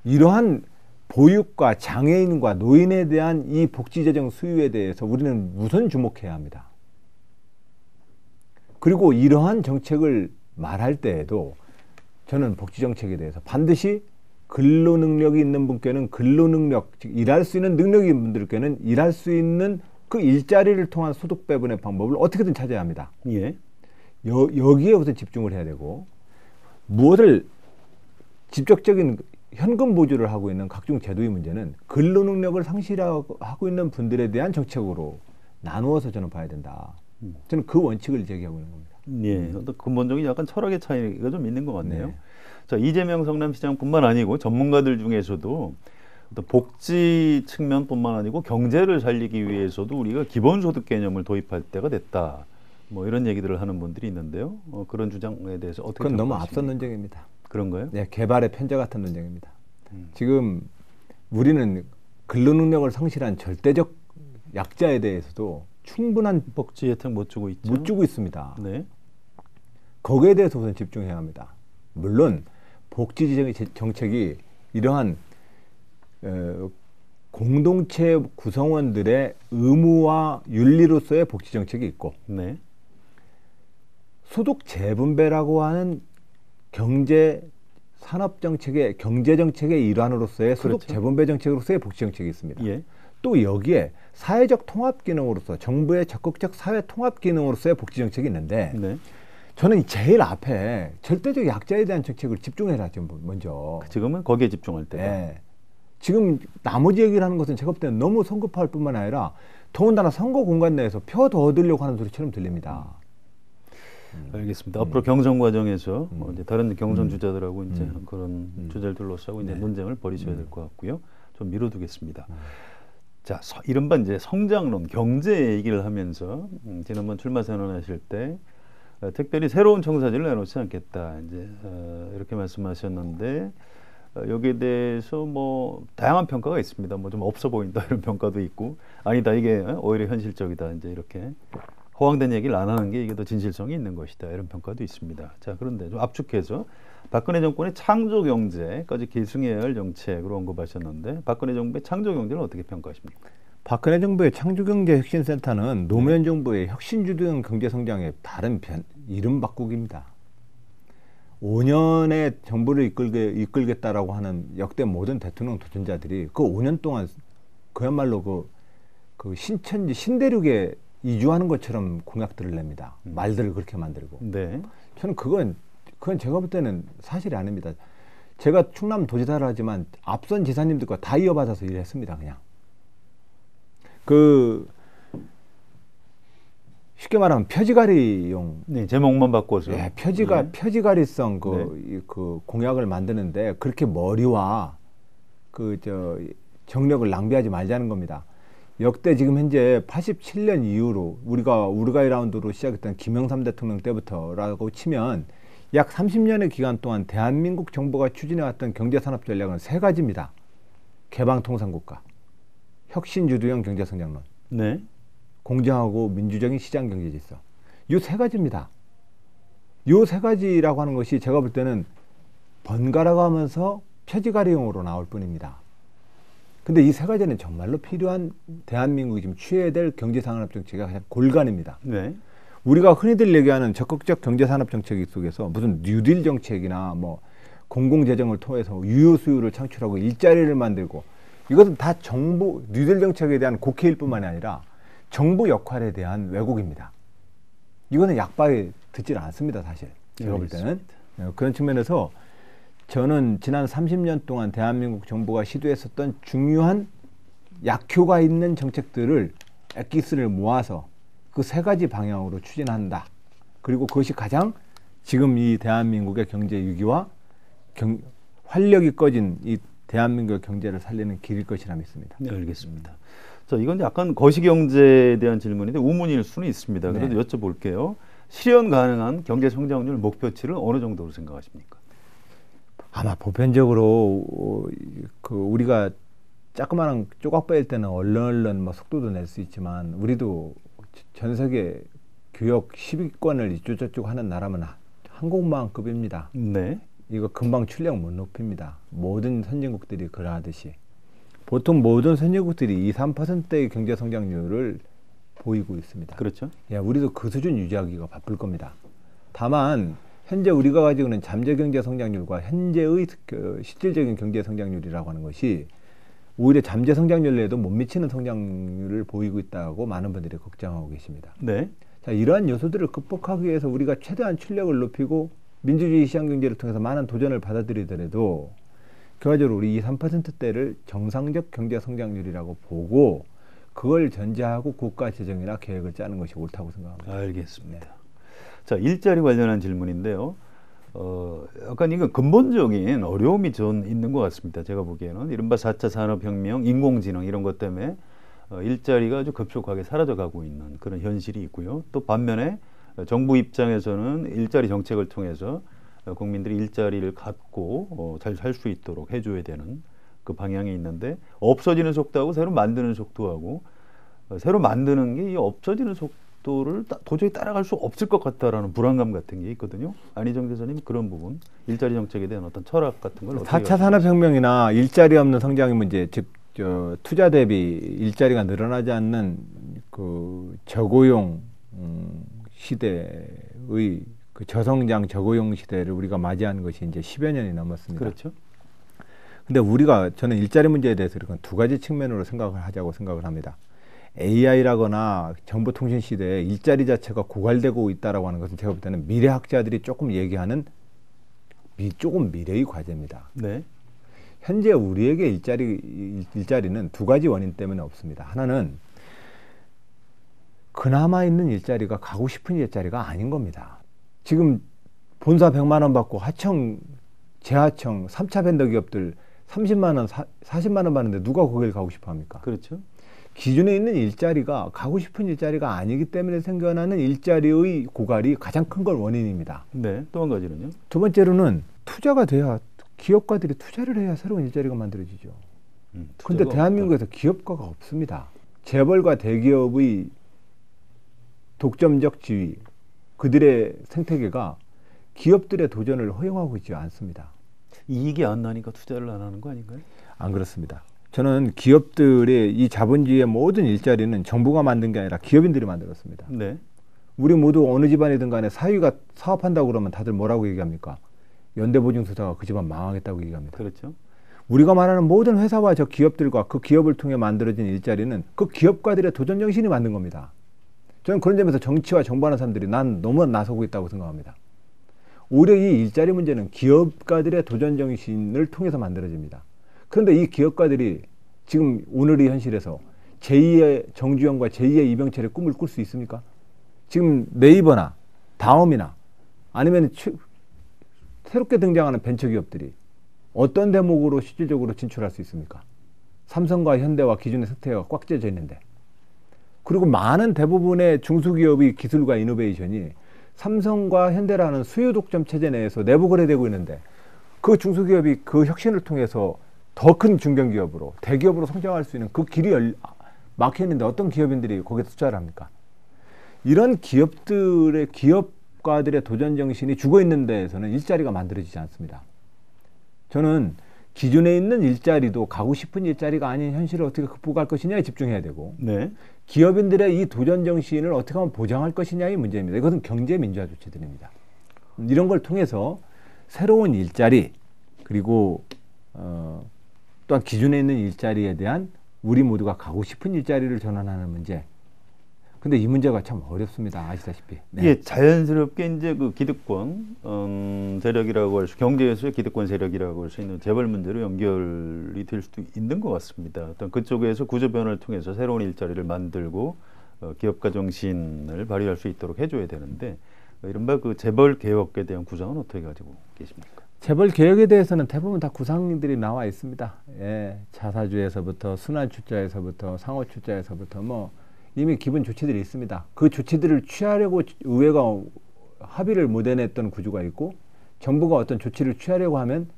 이러한 보육과 장애인과 노인에 대한 이 복지재정 수요에 대해서 우리는 우선 주목해야 합니다. 그리고 이러한 정책을 말할 때에도 저는 복지정책에 대해서 반드시 근로능력이 있는 분께는 근로능력, 즉 일할 수 있는 능력이 있는 분들께는 일할 수 있는 그 일자리를 통한 소득 배분의 방법을 어떻게든 찾아야 합니다. 예. 여기에 우선 집중을 해야 되고, 무엇을 직접적인 현금 보조를 하고 있는 각종 제도의 문제는 근로능력을 상실하고 있는 분들에 대한 정책으로 나누어서 저는 봐야 된다. 저는 그 원칙을 제기하고 있는 겁니다. 예, 어떤 근본적인 약간 철학의 차이가 좀 있는 것 같네요. 네. 자, 이재명 성남시장뿐만 아니고 전문가들 중에서도 어떤 복지 측면뿐만 아니고 경제를 살리기 위해서도 우리가 기본소득 개념을 도입할 때가 됐다. 뭐 이런 얘기들을 하는 분들이 있는데요. 그런 주장에 대해서 어떻게 그건 너무 평가하십니까? 앞선 논쟁입니다. 그런가요? 네, 개발의 편저 같은 논쟁입니다. 지금 우리는 근로능력을 상실한 절대적 약자에 대해서도 충분한 복지 혜택 못 주고 있죠. 못 주고 있습니다. 네. 거기에 대해서 우선 집중해야 합니다. 물론 복지 정책이 이러한 공동체 구성원들의 의무와 윤리로서의 복지 정책이 있고 네. 소득 재분배라고 하는 경제 산업 정책의 경제 정책의 일환으로서의 소득 그렇죠. 재분배 정책으로서의 복지 정책이 있습니다. 예. 또 여기에 사회적 통합 기능으로서 정부의 적극적 사회 통합 기능으로서의 복지 정책이 있는데 네. 저는 제일 앞에 절대적 약자에 대한 정책을 집중해라 지금 먼저. 지금은 거기에 집중할 때다. 네. 지금 나머지 얘기를 하는 것은 제가 볼 때는 너무 성급할 뿐만 아니라 더군다나 선거 공간 내에서 표 더 얻으려고 하는 소리처럼 들립니다. 알겠습니다. 앞으로 경선 과정에서 뭐 이제 다른 경선 주자들하고 이제 그런 주제를 둘러싸고 이제 논쟁을 벌이셔야 될 것 같고요. 좀 미뤄두겠습니다. 자, 이른바 이제 성장론, 경제 얘기를 하면서 지난번 출마 선언하실 때 특별히 새로운 청사진을 내놓지 않겠다. 이제 이렇게 말씀하셨는데 여기에 대해서 뭐 다양한 평가가 있습니다. 뭐 좀 없어 보인다 이런 평가도 있고 아니다 이게 오히려 현실적이다. 이제 이렇게 허황된 얘기를 안 하는 게 이게 더 진실성이 있는 것이다. 이런 평가도 있습니다. 자, 그런데 좀 압축해서 박근혜 정권의 창조 경제까지 계승해야 할 정책으로 언급하셨는데 박근혜 정부의 창조 경제는 어떻게 평가하십니까? 박근혜 정부의 창조경제혁신센터는 노무현 정부의 혁신주도형 경제성장의 다른 이름 바꾸기입니다. 5년의 정부를 이끌겠다라고 하는 역대 모든 대통령 도전자들이 그 5년 동안 그야말로 그 신천지 신대륙에 이주하는 것처럼 공약들을 냅니다. 말들을 그렇게 만들고. 네. 저는 그건 제가 볼 때는 사실이 아닙니다. 제가 충남도지사를 하지만 앞선 지사님들과 다 이어받아서 일했습니다. 그냥. 쉽게 말하면 표지가리용. 네, 제목만 바꿔서. 예, 표지가리성 그 공약을 만드는데 그렇게 머리와 정력을 낭비하지 말자는 겁니다. 역대 지금 현재 87년 이후로 우리가 우루과이 라운드로 시작했던 김영삼 대통령 때부터라고 치면 약 30년의 기간 동안 대한민국 정부가 추진해왔던 경제산업 전략은 세 가지입니다. 개방통상국가, 혁신주도형 경제성장론, 네. 공정하고 민주적인 시장경제질서. 이 세 가지입니다. 이 세 가지라고 하는 것이 제가 볼 때는 번갈아가면서 표지가리용으로 나올 뿐입니다. 근데 이 세 가지는 정말로 필요한 대한민국이 지금 취해야 될 경제산업 정책이 그냥 골간입니다. 네. 우리가 흔히들 얘기하는 적극적 경제산업 정책 속에서 무슨 뉴딜 정책이나 뭐 공공재정을 통해서 유효 수요를 창출하고 일자리를 만들고 이것은 다 정부 뉴딜 정책에 대한 곡해일 뿐만이 아니라 정부 역할에 대한 왜곡입니다. 이거는 약박에 듣지는 않습니다. 사실 제가 볼 때는. 그런 측면에서 저는 지난 30년 동안 대한민국 정부가 시도했었던 중요한 약효가 있는 정책들을 엑기스를 모아서 그 세 가지 방향으로 추진한다. 그리고 그것이 가장 지금 이 대한민국의 경제 위기와 활력이 꺼진 이 대한민국의 경제를 살리는 길일 것이라 믿습니다. 네, 알겠습니다. 자, 이건 약간 거시경제에 대한 질문인데 우문일 수는 있습니다. 그래도 네. 여쭤볼게요. 실현 가능한 경제 성장률 목표치를 어느 정도로 생각하십니까? 아마 보편적으로 우리가 조그마한 조각 빼일 때는 얼른 뭐 속도도 낼 수 있지만 우리도 전 세계 교역 10위권을 이쪽저쪽 하는 나라면 한국만급입니다. 네. 이거 금방 출력 못 높입니다. 모든 선진국들이 그러하듯이. 보통 모든 선진국들이 2, 3%의 경제 성장률을 보이고 있습니다. 그렇죠. 예, 우리도 그 수준 유지하기가 바쁠 겁니다. 다만 현재 우리가 가지고 있는 잠재 경제 성장률과 현재의 실질적인 경제 성장률이라고 하는 것이 오히려 잠재 성장률에도 못 미치는 성장률을 보이고 있다고 많은 분들이 걱정하고 계십니다. 네. 자, 이러한 요소들을 극복하기 위해서 우리가 최대한 출력을 높이고 민주주의 시장경제를 통해서 많은 도전을 받아들이더라도 결과적으로 우리 2, 3%대를 정상적 경제 성장률이라고 보고 그걸 전제하고 국가 재정이나 계획을 짜는 것이 옳다고 생각합니다. 알겠습니다. 자, 일자리 관련한 질문인데요. 약간 이건 근본적인 어려움이 전 있는 것 같습니다. 제가 보기에는 이른바 4차 산업혁명, 인공지능 이런 것 때문에 일자리가 아주 급속하게 사라져가고 있는 그런 현실이 있고요. 또 반면에 정부 입장에서는 일자리 정책을 통해서 국민들이 일자리를 갖고 잘 살 수 있도록 해줘야 되는 그 방향이 있는데, 없어지는 속도하고 새로 만드는 속도하고 새로 만드는 게 이 없어지는 속도를 도저히 따라갈 수 없을 것 같다라는 불안감 같은 게 있거든요. 안희정 대사님, 그런 부분, 일자리 정책에 대한 어떤 철학 같은 걸 어떻게 4차 산업혁명이나 일자리 없는 성장의 문제, 즉 투자 대비 일자리가 늘어나지 않는 그 저고용 시대의 그 저성장 저고용 시대를 우리가 맞이한 것이 이제 10여 년이 넘었습니다. 그렇죠. 근데 저는 일자리 문제에 대해서 이건 두 가지 측면으로 생각을 하자고 생각을 합니다. AI라거나 정보통신 시대에 일자리 자체가 고갈되고 있다라고 하는 것은 제가 볼 때는 미래학자들이 조금 얘기하는 조금 미래의 과제입니다. 네. 현재 우리에게 일자리는 두 가지 원인 때문에 없습니다. 하나는 그나마 있는 일자리가 가고 싶은 일자리가 아닌 겁니다. 지금 본사 100만 원 받고 하청, 재하청, 3차 벤더 기업들 30만 원, 40만 원 받는데 누가 거길 가고 싶어 합니까? 그렇죠. 기존에 있는 일자리가 가고 싶은 일자리가 아니기 때문에 생겨나는 일자리의 고갈이 가장 큰 걸 원인입니다. 네. 또 한 가지는요. 두 번째로는 투자가 돼야, 기업가들이 투자를 해야 새로운 일자리가 만들어지죠. 그런데 대한민국에서 기업가가 없습니다. 재벌과 대기업의 독점적 지위, 그들의 생태계가 기업들의 도전을 허용하고 있지 않습니다. 이익이 안 나니까 투자를 안 하는 거 아닌가요? 안 그렇습니다. 저는 기업들의 이 자본주의의 모든 일자리는 정부가 만든 게 아니라 기업인들이 만들었습니다. 네. 우리 모두 어느 집안이든 간에 사위가 사업한다고 그러면 다들 뭐라고 얘기합니까? 연대보증수사가 그 집안 망하겠다고 얘기합니다. 그렇죠. 우리가 말하는 모든 회사와 저 기업들과 그 기업을 통해 만들어진 일자리는 그 기업가들의 도전 정신이 만든 겁니다. 저는 그런 점에서 정치와 정부하는 사람들이 난 너무 나서고 있다고 생각합니다. 오히려 이 일자리 문제는 기업가들의 도전 정신을 통해서 만들어집니다. 그런데 이 기업가들이 지금 오늘의 현실에서 제2의 정주영과 제2의 이병철의 꿈을 꿀 수 있습니까? 지금 네이버나 다음이나 아니면 새롭게 등장하는 벤처기업들이 어떤 대목으로 실질적으로 진출할 수 있습니까? 삼성과 현대와 기존의 생태계가 꽉 찢어져 있는데, 그리고 많은 대부분의 중소기업의 기술과 이노베이션이 삼성과 현대라는 수요 독점 체제 내에서 내부 거래되고 있는데, 그 중소기업이 그 혁신을 통해서 더 큰 중견기업으로 대기업으로 성장할 수 있는 그 길이 막혀 있는데 어떤 기업인들이 거기에 투자를 합니까? 이런 기업가들의 도전 정신이 죽어 있는 데에서는 일자리가 만들어지지 않습니다. 저는 기존에 있는 일자리도 가고 싶은 일자리가 아닌 현실을 어떻게 극복할 것이냐에 집중해야 되고, 네. 기업인들의 이 도전 정신을 어떻게 하면 보장할 것이냐의 문제입니다. 이것은 경제 민주화 조치들입니다. 이런 걸 통해서 새로운 일자리, 그리고 또한 기존에 있는 일자리에 대한 우리 모두가 가고 싶은 일자리를 전환하는 문제. 근데 이 문제가 참 어렵습니다. 아시다시피. 네. 예, 자연스럽게 이제 그 기득권 세력이라고 할 수, 경제에서의 기득권 세력이라고 할 수 있는 재벌 문제로 연결이 될 수도 있는 것 같습니다. 어떤 그쪽에서 구조 변화를 통해서 새로운 일자리를 만들고 기업가 정신을 발휘할 수 있도록 해줘야 되는데, 이른바 그 재벌 개혁에 대한 구상은 어떻게 가지고 계십니까? 재벌 개혁에 대해서는 대부분 다 구상들이 나와 있습니다. 예, 자사주에서부터 순환출자에서부터 상호출자에서부터 뭐 이미 기본 조치들이 있습니다. 그 조치들을 취하려고 의회가 합의를 못 해냈던 구조가 있고, 정부가 어떤 조치를 취하려고 하면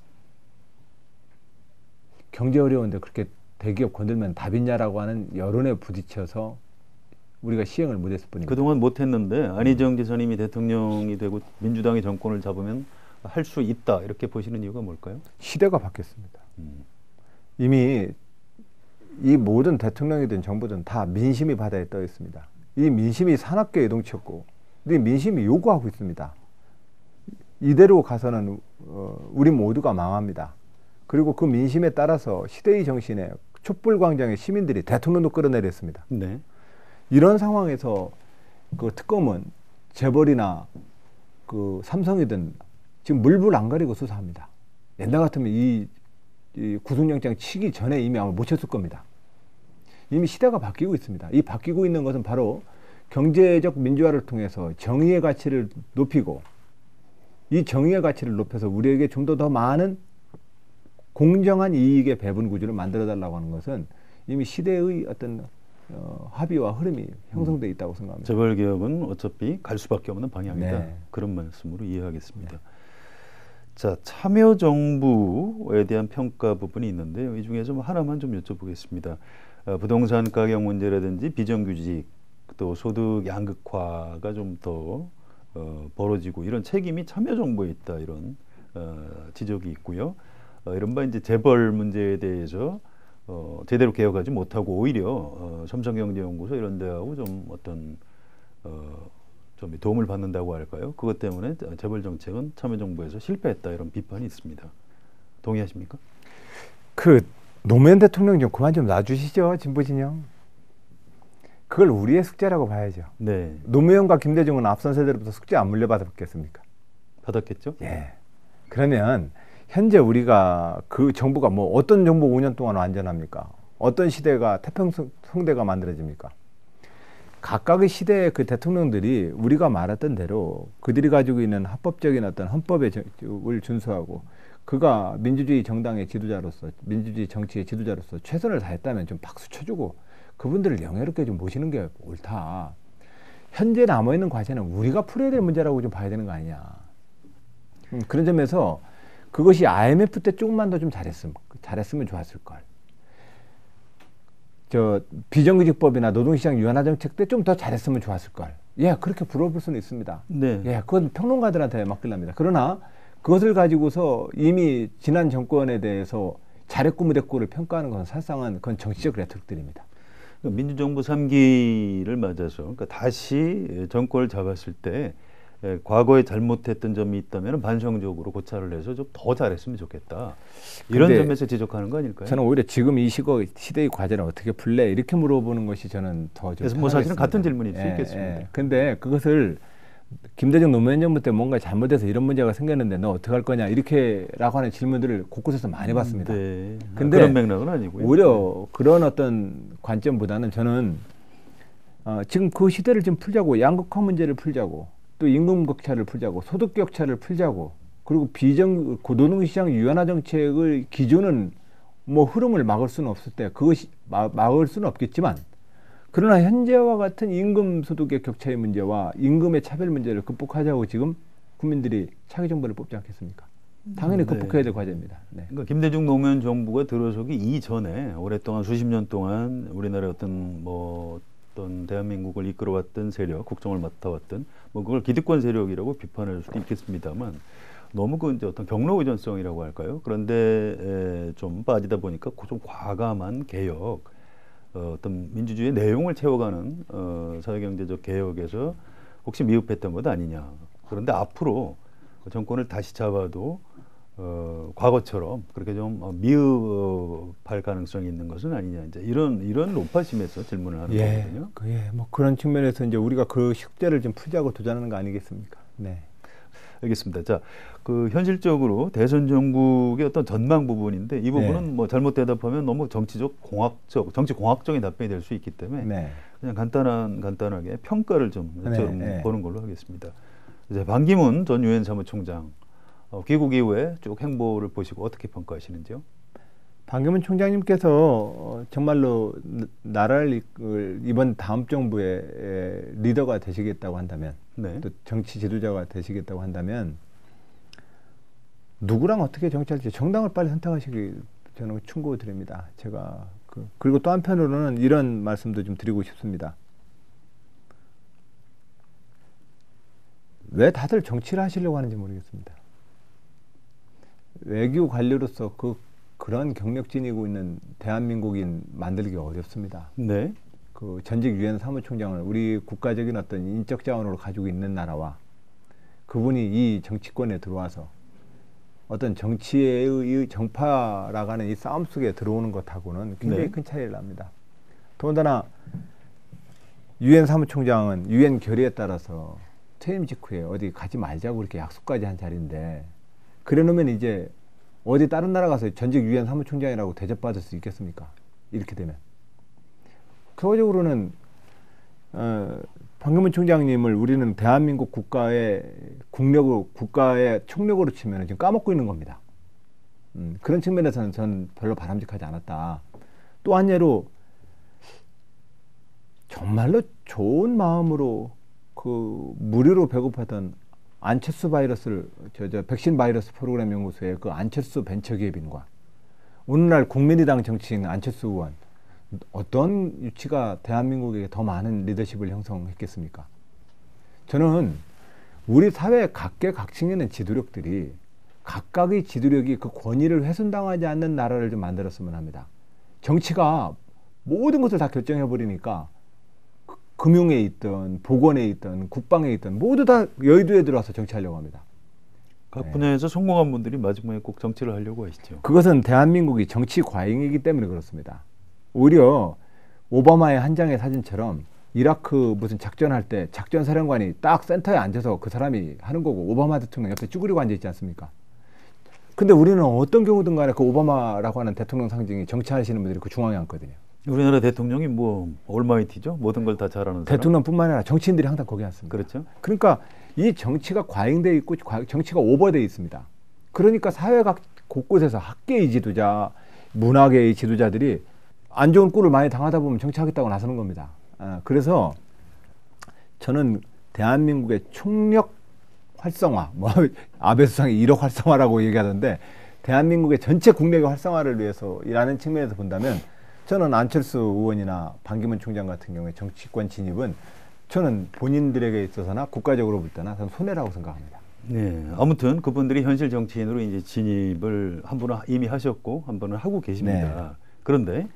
경제 어려운데 그렇게 대기업 건들면 답이냐라고 하는 여론에 부딪혀서 우리가 시행을 못했을 뿐입니다. 그동안 못했는데 안희정 지사님이 대통령이 되고 민주당이 정권을 잡으면 할 수 있다, 이렇게 보시는 이유가 뭘까요? 시대가 바뀌었습니다. 이미 이 모든 대통령이든 정부든 다 민심이 바다에 떠 있습니다. 이 민심이 산악계 요동쳤고, 이 민심이 요구하고 있습니다. 이대로 가서는 우리 모두가 망합니다. 그리고 그 민심에 따라서 시대의 정신에 촛불광장의 시민들이 대통령도 끌어내렸습니다. 네. 이런 상황에서 그 특검은 재벌이나 그 삼성이든 지금 물불 안 가리고 수사합니다. 옛날 같으면 이 구속영장 치기 전에 이미 아마 못 쳤을 겁니다. 이미 시대가 바뀌고 있습니다. 이 바뀌고 있는 것은 바로 경제적 민주화를 통해서 정의의 가치를 높이고 이 정의의 가치를 높여서 우리에게 좀 더 많은 공정한 이익의 배분 구조를 만들어 달라고 하는 것은 이미 시대의 어떤 합의와 흐름이 형성되어 있다고 생각합니다. 재벌 개혁은 어차피 갈 수밖에 없는 방향이다. 네. 그런 말씀으로 이해하겠습니다. 자, 참여정부에 대한 평가 부분이 있는데요. 이 중에서 하나만 좀 여쭤보겠습니다. 부동산 가격 문제라든지 비정규직 또 소득 양극화가 좀 더 벌어지고 이런 책임이 참여정부에 있다 이런 지적이 있고요. 이른바 이제 재벌 문제에 대해서 제대로 개혁하지 못하고 오히려 삼성경제연구소 이런 데하고 좀 어떤 좀 도움을 받는다고 할까요? 그것 때문에 재벌 정책은 참여정부에서 실패했다 이런 비판이 있습니다. 동의하십니까? 그 노무현 대통령 좀 그만 좀 놔주시죠, 진보 진영. 그걸 우리의 숙제라고 봐야죠. 네. 노무현과 김대중은 앞선 세대로부터 숙제 안 물려받았겠습니까? 받았겠죠? 예. 그러면 현재 우리가 그 정부가 뭐 어떤 정부 5년 동안 완전합니까? 어떤 시대가 태평성대가 만들어집니까? 각각의 시대의 그 대통령들이 우리가 말했던 대로 그들이 가지고 있는 합법적인 어떤 헌법을 준수하고 그가 민주주의 정당의 지도자로서 민주주의 정치의 지도자로서 최선을 다했다면 좀 박수 쳐주고 그분들을 영예롭게 좀 모시는 게 옳다. 현재 남아있는 과제는 우리가 풀어야 될 문제라고 좀 봐야 되는 거 아니냐. 그런 점에서 그것이 IMF 때 조금만 더 좀 잘했으면 좋았을 걸. 저 비정규직법이나 노동시장 유연화 정책 때 좀 더 잘했으면 좋았을 걸. 예, 그렇게 물어볼 수는 있습니다. 네. 예, 그건 평론가들한테 맡길랍니다. 그러나 그것을 가지고서 이미 지난 정권에 대해서 잘했고 못했고를 평가하는 것은 사실상은 그건 정치적 레토릭들입니다. 민주정부 3기를 맞아서 그러니까 다시 정권을 잡았을 때 과거에 잘못했던 점이 있다면 반성적으로 고찰을 해서 좀 더 잘했으면 좋겠다. 이런 점에서 지적하는 거 아닐까요? 저는 오히려 지금 이 시대의 과제는 어떻게 풀래? 이렇게 물어보는 것이 저는 더 좀 그래서 뭐 사실은 같은 질문일 수 있겠습니다. 근데 그것을 김대중 노무현 정부 때 뭔가 잘못해서 이런 문제가 생겼는데 너 어떻게 할 거냐 이렇게라고 하는 질문들을 곳곳에서 많이 받습니다. 네. 근데 그런 맥락은 아니고요. 오히려 그런 어떤 관점보다는 저는 지금 그 시대를 좀 풀자고 양극화 문제를 풀자고 또 임금 격차를 풀자고 소득 격차를 풀자고 그리고 노동시장 유연화 정책의 기조는 뭐 흐름을 막을 수는 없을 때 그것이 막을 수는 없겠지만 그러나 현재와 같은 임금 소득의 격차의 문제와 임금의 차별 문제를 극복하자고 지금 국민들이 차기 정부를 뽑지 않겠습니까? 당연히 극복해야 될 과제입니다. 네. 그러니까 김대중 노무현 정부가 들어서기 이전에 오랫동안 수십 년 동안 우리나라의 어떤 대한민국을 이끌어왔던 세력, 국정을 맡아왔던 뭐 그걸 기득권 세력이라고 비판할 수도 있겠습니다만 너무 그 이제 어떤 경로 의존성이라고 할까요? 그런데 좀 빠지다 보니까 좀 과감한 개혁, 어떤 민주주의의 내용을 채워가는 사회경제적 개혁에서 혹시 미흡했던 것 아니냐. 그런데 앞으로 정권을 다시 잡아도 과거처럼 그렇게 좀 미흡할 가능성이 있는 것은 아니냐. 이제 이런 높아심에서 질문을 하는 거거든요. 뭐 그런 측면에서 이제 우리가 그 숙제를 좀 풀자고 도전하는 거 아니겠습니까? 네. 알겠습니다. 자, 그 현실적으로 대선 정국의 어떤 전망 부분인데 이 부분은 뭐 잘못 대답하면 너무 정치 공학적인 답변이 될 수 있기 때문에 그냥 간단하게 평가를 좀 보는 걸로 하겠습니다. 이제 반기문 전 유엔 사무총장 귀국 이후에 쭉 행보를 보시고 어떻게 평가하시는지요? 반기문 총장님께서 정말로 나라를 이번 다음 정부의 리더가 되시겠다고 한다면 또 정치 지도자가 되시겠다고 한다면 누구랑 어떻게 정치할지 정당을 빨리 선택하시기 저는 충고드립니다. 제가 그리고 또 한편으로는 이런 말씀도 좀 드리고 싶습니다. 왜 다들 정치를 하시려고 하는지 모르겠습니다. 외교 관료로서 그런 경력 지니고 있는 대한민국인 만들기 어렵습니다. 네. 그 전직 유엔 사무총장을 우리 국가적인 어떤 인적 자원으로 가지고 있는 나라와 그분이 이 정치권에 들어와서 어떤 정치의 정파라고 하는 이 싸움 속에 들어오는 것하고는 굉장히 큰 차이를 납니다. 더군다나 유엔 사무총장은 유엔 결의에 따라서 퇴임 직후에 어디 가지 말자고 이렇게 약속까지 한 자리인데 그래 놓으면 이제 어디 다른 나라 가서 전직 유엔 사무총장이라고 대접받을 수 있겠습니까? 이렇게 되면. 결과적으로는 반기문 총장님을 우리는 대한민국 국가의 국가의 총력으로 치면 지금 까먹고 있는 겁니다. 그런 측면에서는 저는 별로 바람직하지 않았다. 또 한 예로 정말로 좋은 마음으로 그 무료로 배급하던 안철수 바이러스를 백신 바이러스 프로그램 연구소의 그 안철수 벤처기업인과 오늘날 국민의당 정치인 안철수 의원, 어떤 유치가 대한민국에게 더 많은 리더십을 형성했겠습니까? 저는 우리 사회 각계각층에 있는 지도력들이 각각의 지도력이 그 권위를 훼손당하지 않는 나라를 좀 만들었으면 합니다. 정치가 모든 것을 다 결정해버리니까 금융에 있든 보건에 있든 국방에 있든 모두 다 여의도에 들어와서 정치하려고 합니다. 각 분야에서 성공한 분들이 마지막에 꼭 정치를 하려고 하시죠. 그것은 대한민국이 정치 과잉이기 때문에 그렇습니다. 오히려 오바마의 한 장의 사진처럼 이라크 무슨 작전할 때 작전사령관이 딱 센터에 앉아서 그 사람이 하는 거고 오바마 대통령 옆에 쭈그리고 앉아있지 않습니까? 근데 우리는 어떤 경우든 간에 그 오바마라고 하는 대통령 상징이 정치하시는 분들이 그 중앙에 앉거든요. 우리나라 대통령이 뭐 올마이티죠. 모든 걸 다 잘하는 사람. 대통령뿐만 아니라 정치인들이 항상 거기 앉습니다. 그렇죠. 그러니까 이 정치가 과잉돼 있고 정치가 오버돼 있습니다. 그러니까 사회 각 곳곳에서 학계의 지도자, 문화계의 지도자들이 안 좋은 꼴을 많이 당하다 보면 정치하겠다고 나서는 겁니다. 그래서 저는 대한민국의 총력 활성화, 뭐 아베 수상이 1억 활성화라고 얘기하던데 대한민국의 전체 국력의 활성화를 위해서 일하는 측면에서 본다면 저는 안철수 의원이나 반기문 총장 같은 경우에 정치권 진입은 저는 본인들에게 있어서나 국가적으로 볼 때나 저는 손해라고 생각합니다. 네, 아무튼 그분들이 현실 정치인으로 이제 진입을 한 분은 이미 하셨고 한 분은 하고 계십니다. 네. 그런데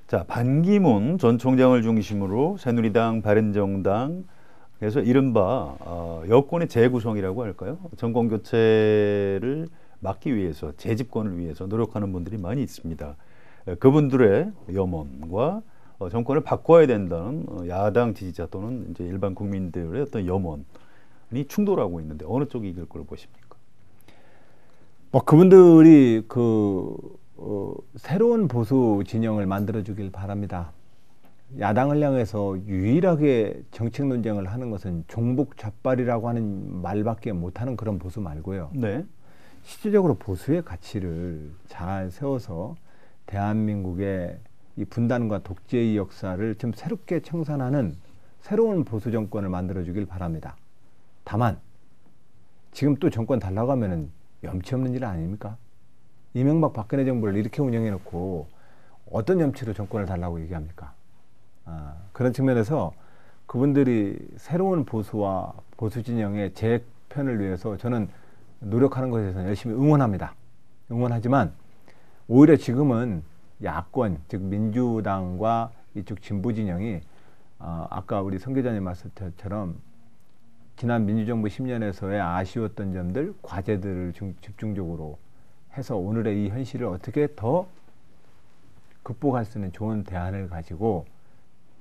자, 반기문 전 총장을 중심으로 새누리당, 바른정당 그래서 이른바 여권의 재구성이라고 할까요? 정권 교체를 막기 위해서 재집권을 위해서 노력하는 분들이 많이 있습니다. 그분들의 염원과 정권을 바꿔야 된다는 야당 지지자 또는 이제 일반 국민들의 어떤 염원이 충돌하고 있는데 어느 쪽이 이길 걸 보십니까? 그분들이 새로운 보수 진영을 만들어주길 바랍니다. 야당을 향해서 유일하게 정책 논쟁을 하는 것은 종북 좌빨이라고 하는 말밖에 못하는 그런 보수 말고요. 네. 실질적으로 보수의 가치를 잘 세워서 대한민국의 이 분단과 독재의 역사를 좀 새롭게 청산하는 새로운 보수 정권을 만들어주길 바랍니다. 다만 지금 또 정권 달라고 하면은 염치 없는 일 아닙니까? 이명박 박근혜 정부를 이렇게 운영해놓고 어떤 염치로 정권을 달라고 얘기합니까? 그런 측면에서 그분들이 새로운 보수와 보수 진영의 재편을 위해서 저는 노력하는 것에 대해서 열심히 응원합니다. 응원하지만 오히려 지금은 야권, 즉 민주당과 이쪽 진보 진영이 아까 우리 성 기자님 말씀처럼 지난 민주정부 10년에서의 아쉬웠던 점들, 과제들을 집중적으로 해서 오늘의 이 현실을 어떻게 더 극복할 수 있는 좋은 대안을 가지고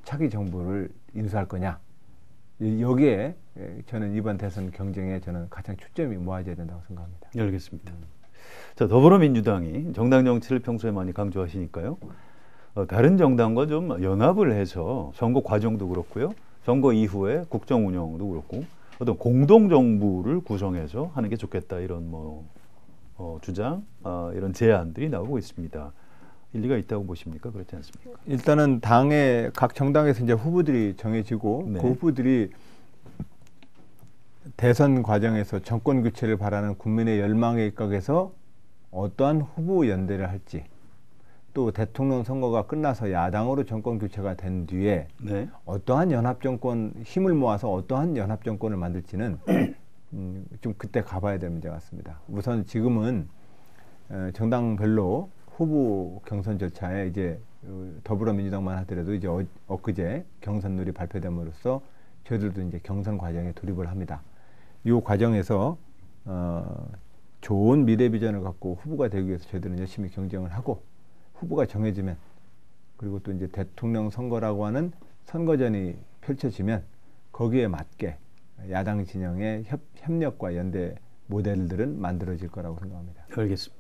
차기 정부를 인수할 거냐. 여기에 저는 이번 대선 경쟁에 저는 가장 초점이 모아져야 된다고 생각합니다. 네, 알겠습니다. 자, 더불어민주당이 정당 정치를 평소에 많이 강조하시니까요. 다른 정당과 좀 연합을 해서 선거 과정도 그렇고요. 선거 이후에 국정 운영도 그렇고 어떤 공동 정부를 구성해서 하는 게 좋겠다 이런 주장, 이런 제안들이 나오고 있습니다. 일리가 있다고 보십니까? 그렇지 않습니까? 일단은 당의 각 정당에서 이제 후보들이 정해지고 네. 그 후보들이 대선 과정에서 정권 교체를 바라는 국민의 열망에 입각해서 어떠한 후보 연대를 할지 또 대통령 선거가 끝나서 야당으로 정권 교체가 된 뒤에 네. 어떠한 연합 정권 힘을 모아서 어떠한 연합 정권을 만들지는 좀 그때 가봐야 될 문제 같습니다. 우선 지금은 정당별로 후보 경선 절차에 이제 더불어민주당만 하더라도 이제 엊그제 경선룰이 발표됨으로써 저희들도 이제 경선 과정에 돌입을 합니다. 이 과정에서 좋은 미래 비전을 갖고 후보가 되기 위해서 저희들은 열심히 경쟁을 하고 후보가 정해지면 그리고 또 이제 대통령 선거라고 하는 선거전이 펼쳐지면 거기에 맞게 야당 진영의 협력과 연대 모델들은 만들어질 거라고 생각합니다. 알겠습니다.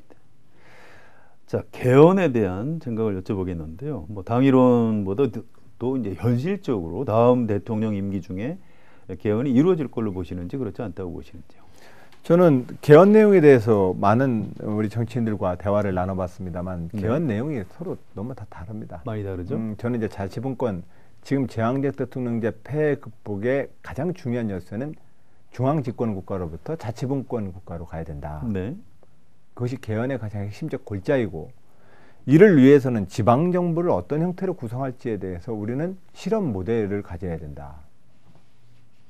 자, 개헌에 대한 생각을 여쭤보겠는데요. 뭐 당이론보다 또 이제 현실적으로 다음 대통령 임기 중에 개헌이 이루어질 걸로 보시는지 그렇지 않다고 보시는지요? 저는 개헌 내용에 대해서 많은 우리 정치인들과 대화를 나눠봤습니다만 네. 개헌 내용이 서로 너무 다 다릅니다. 많이 다르죠? 저는 이제 자치분권 지금 제왕적 대통령제 폐해 극복의 가장 중요한 열쇠는 중앙집권 국가로부터 자치분권 국가로 가야 된다. 네. 그것이 개헌의 가장 핵심적 골자이고 이를 위해서는 지방정부를 어떤 형태로 구성할지에 대해서 우리는 실험 모델을 가져야 된다.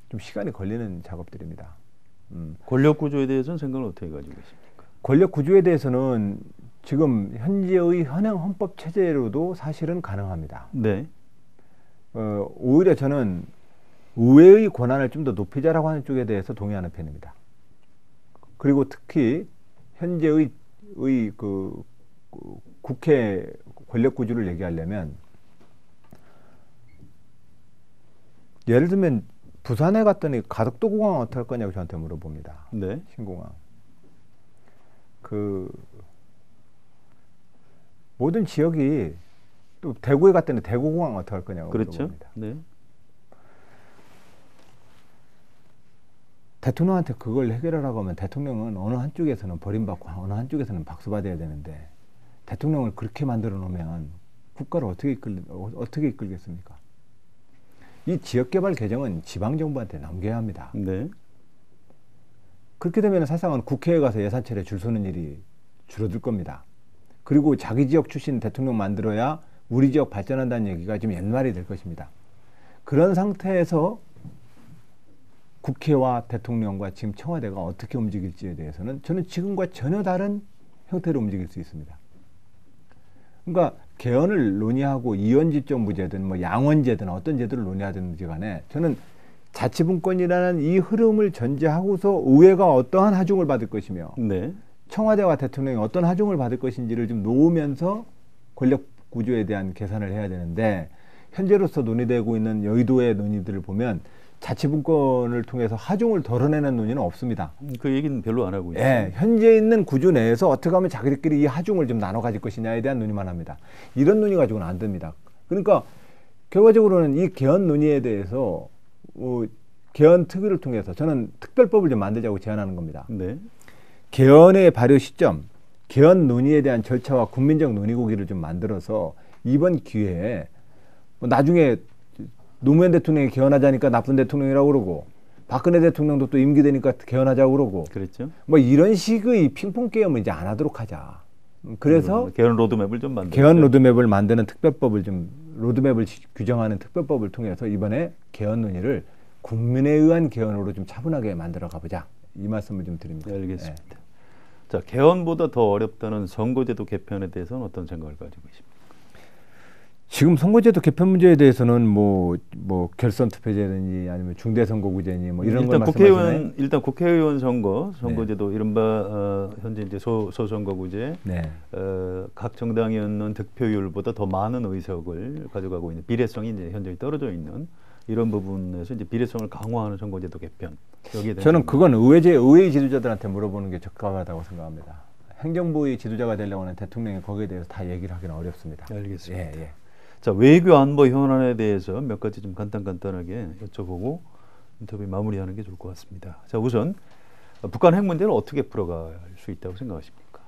좀 시간이 걸리는 작업들입니다. 권력 구조에 대해서는 생각을 어떻게 가지고 계십니까? 권력 구조에 대해서는 지금 현재의 현행 헌법 체제로도 사실은 가능합니다. 네. 오히려 저는 의회의 권한을 좀 더 높이자라고 하는 쪽에 대해서 동의하는 편입니다. 그리고 특히 현재의 그 국회 권력 구조를 얘기하려면 예를 들면 부산에 갔더니 가덕도 공항 어떻게 할 거냐고 저한테 물어봅니다. 네. 신공항. 그 모든 지역이 또 대구에 갔더니 대구공항 어떻게 할 거냐고 그렇죠. 물어봅니다. 네. 대통령한테 그걸 해결하라고 하면 대통령은 어느 한쪽에서는 버림받고 어느 한쪽에서는 박수받아야 되는데 대통령을 그렇게 만들어 놓으면 국가를 어떻게 이끌겠습니까? 이 지역개발 개정은 지방정부한테 넘겨야 합니다. 네. 그렇게 되면 사실상은 국회에 가서 예산처리에 줄 서는 일이 줄어들 겁니다. 그리고 자기 지역 출신 대통령 만들어야 우리 지역 발전한다는 얘기가 좀 옛말이 될 것입니다. 그런 상태에서 국회와 대통령과 지금 청와대가 어떻게 움직일지에 대해서는 저는 지금과 전혀 다른 형태로 움직일 수 있습니다. 그러니까 개헌을 논의하고 이원집정부제든 뭐 양원제든 어떤 제도를 논의하든지 간에 저는 자치분권이라는 이 흐름을 전제하고서 의회가 어떠한 하중을 받을 것이며 네. 청와대와 대통령이 어떤 하중을 받을 것인지를 좀 놓으면서 권력 구조에 대한 계산을 해야 되는데 현재로서 논의되고 있는 여의도의 논의들을 보면 자치분권을 통해서 하중을 덜어내는 논의는 없습니다. 그 얘기는 별로 안 하고 있어요. 예, 현재 있는 구조 내에서 어떻게 하면 자기들끼리 이 하중을 좀 나눠 가질 것이냐에 대한 논의만 합니다. 이런 논의 가지고는 안 됩니다. 그러니까 결과적으로는 이 개헌 논의에 대해서 개헌 특위를 통해서 저는 특별법을 좀 만들자고 제안하는 겁니다. 네. 개헌의 발효 시점, 개헌 논의에 대한 절차와 국민적 논의고기를 좀 만들어서 이번 기회에 뭐 나중에 노무현 대통령이 개헌하자니까 나쁜 대통령이라고 그러고 박근혜 대통령도 또 임기 되니까 개헌하자고 그러고 그렇죠. 뭐 이런 식의 핑퐁 게임을 이제 안 하도록 하자. 그래서 개헌 로드맵을 좀 만들자. 개헌 로드맵을 만드는 특별법을 좀 로드맵을 규정하는 특별법을 통해서 이번에 개헌 논의를 국민에 의한 개헌으로 좀 차분하게 만들어 가보자. 이 말씀을 좀 드립니다. 네, 알겠습니다. 자, 개헌보다 더 어렵다는 선거제도 개편에 대해서는 어떤 생각을 가지고 계십니까? 지금 선거제도 개편 문제에 대해서는 뭐 결선 투표제든지 아니면 중대선거구제니 뭐 이런 걸 말씀하시나요? 일단 국회의원 선거제도 이른바 현재 이제 소선거구제, 네. 각 정당이 얻는 득표율보다 더 많은 의석을 가져가고 있는 비례성이 이제 현저히 떨어져 있는 이런 부분에서 이제 비례성을 강화하는 선거제도 개편. 여기에 대해서 저는 그건 의회 지도자들한테 물어보는 게 적합하다고 생각합니다. 행정부의 지도자가 되려고 하는 대통령이 거기에 대해서 다 얘기를 하기는 어렵습니다. 알겠습니다. 예. 자, 외교 안보 현안에 대해서 몇 가지 좀 간단하게 여쭤보고 인터뷰 마무리하는 게 좋을 것 같습니다. 자, 우선 북한 핵 문제를 어떻게 풀어갈 수 있다고 생각하십니까?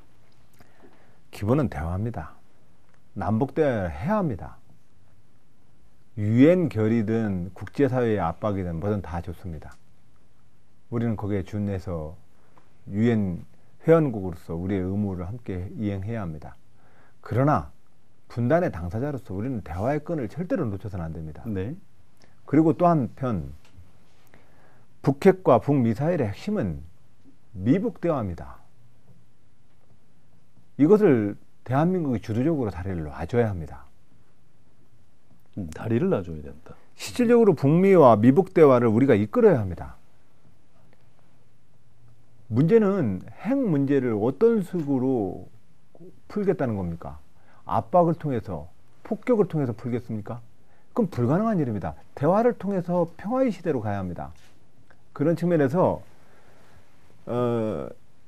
기본은 대화입니다. 남북 대화를 해야 합니다. 유엔 결의든 국제사회의 압박이든 뭐든 다 좋습니다. 우리는 거기에 준해서 유엔 회원국으로서 우리의 의무를 함께 이행해야 합니다. 그러나 분단의 당사자로서 우리는 대화의 끈을 절대로 놓쳐서는 안 됩니다. 네. 그리고 또 한편 북핵과 북미사일의 핵심은 미북 대화입니다. 이것을 대한민국이 주도적으로 다리를 놔줘야 합니다. 다리를 놔줘야 된다. 실질적으로 북미와 미북 대화를 우리가 이끌어야 합니다. 문제는 핵 문제를 어떤 식으로 풀겠다는 겁니까? 압박을 통해서, 폭격을 통해서 풀겠습니까? 그건 불가능한 일입니다. 대화를 통해서 평화의 시대로 가야 합니다. 그런 측면에서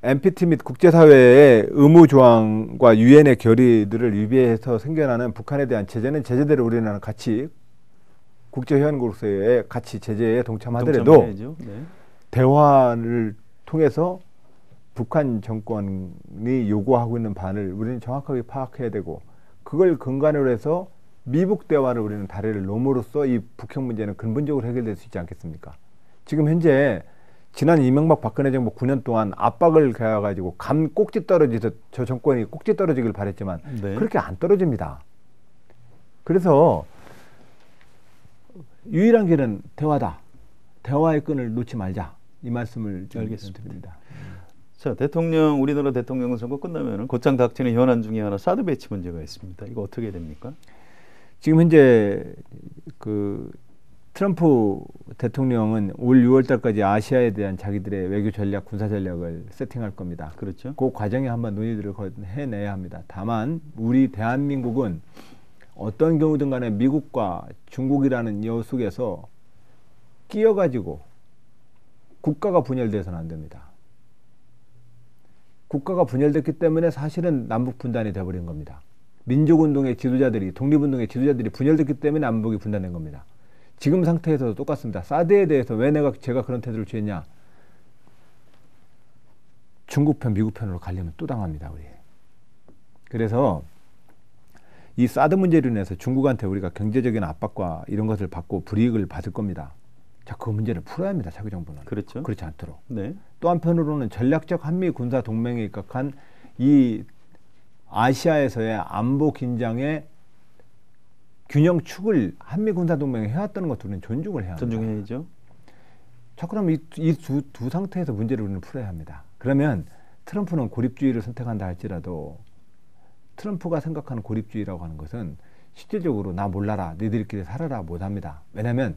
NPT 및 국제사회의 의무조항과 유엔의 결의들을 위배해서 생겨나는 북한에 대한 제재는 제재대로 우리나라는 같이 국제회원국으로서의 같이 제재에 동참하더라도 동참해야죠. 네. 대화를 통해서 북한 정권이 요구하고 있는 바를 우리는 정확하게 파악해야 되고 그걸 근간으로 해서 미북 대화를 우리는 다리를 놓음으로써 이 북핵 문제는 근본적으로 해결될 수 있지 않겠습니까? 지금 현재 지난 이명박 박근혜 정부 9년 동안 압박을 가해가지고 감 꼭지 떨어지듯 저 정권이 꼭지 떨어지길 바랬지만 네. 그렇게 안 떨어집니다. 그래서 유일한 길은 대화다. 대화의 끈을 놓지 말자. 이 말씀을 좀 알겠습니다. 드립니다. 자, 우리나라 대통령 선거 끝나면은 곧장 닥치는 현안 중에 하나 사드 배치 문제가 있습니다. 이거 어떻게 됩니까? 지금 현재 그 트럼프 대통령은 올 6월 달까지 아시아에 대한 자기들의 외교 전략, 군사 전략을 세팅할 겁니다. 그렇죠. 그 과정에 한번 논의들을 해내야 합니다. 다만 우리 대한민국은 어떤 경우든 간에 미국과 중국이라는 여 속에서 끼어가지고 국가가 분열돼서는 안 됩니다. 국가가 분열됐기 때문에 사실은 남북 분단이 돼버린 겁니다. 민족운동의 지도자들이, 독립운동의 지도자들이 분열됐기 때문에 남북이 분단된 겁니다. 지금 상태에서도 똑같습니다. 사드에 대해서 왜 제가 그런 태도를 취했냐? 중국 편, 미국 편으로 가려면 또 당합니다, 우리. 그래서 이 사드 문제로 인해서 중국한테 우리가 경제적인 압박과 이런 것을 받고 불이익을 받을 겁니다. 자, 그 문제를 풀어야 합니다, 차기 정부는. 그렇죠. 그렇지 않도록. 네. 또 한편으로는 전략적 한미 군사 동맹에 입각한 이 아시아에서의 안보 긴장의 균형 축을 한미 군사 동맹이 해왔다는 것도 우리는 존중을 해야 합니다. 존중해야죠. 자, 그럼 이 두 상태에서 문제를 우리는 풀어야 합니다. 그러면 트럼프는 고립주의를 선택한다 할지라도 트럼프가 생각하는 고립주의라고 하는 것은 실질적으로 나 몰라라, 니들끼리 살아라 못합니다. 왜냐하면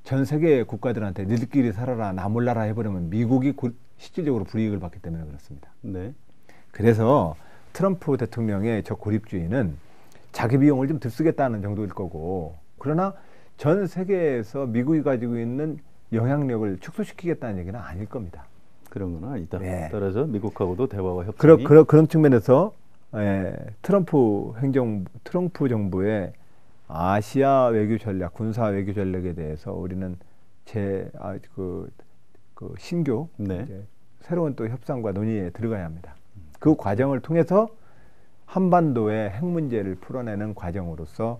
전 세계 국가들한테 니들끼리 살아라, 나 몰라라 해버리면 미국이 실질적으로 불이익을 받기 때문에 그렇습니다. 네. 그래서 트럼프 대통령의 저 고립주의는 자기 비용을 좀 들쓰겠다는 정도일 거고, 그러나 전 세계에서 미국이 가지고 있는 영향력을 축소시키겠다는 얘기는 아닐 겁니다. 그런 건 아니다. 네. 따라서 미국하고도 대화와 협상이 그런 측면에서 트럼프 정부의 아시아 외교 전략, 군사 외교 전략에 대해서 우리는 신규 네. 이제 새로운 또 협상과 논의에 들어가야 합니다. 그 과정을 통해서 한반도의 핵 문제를 풀어내는 과정으로서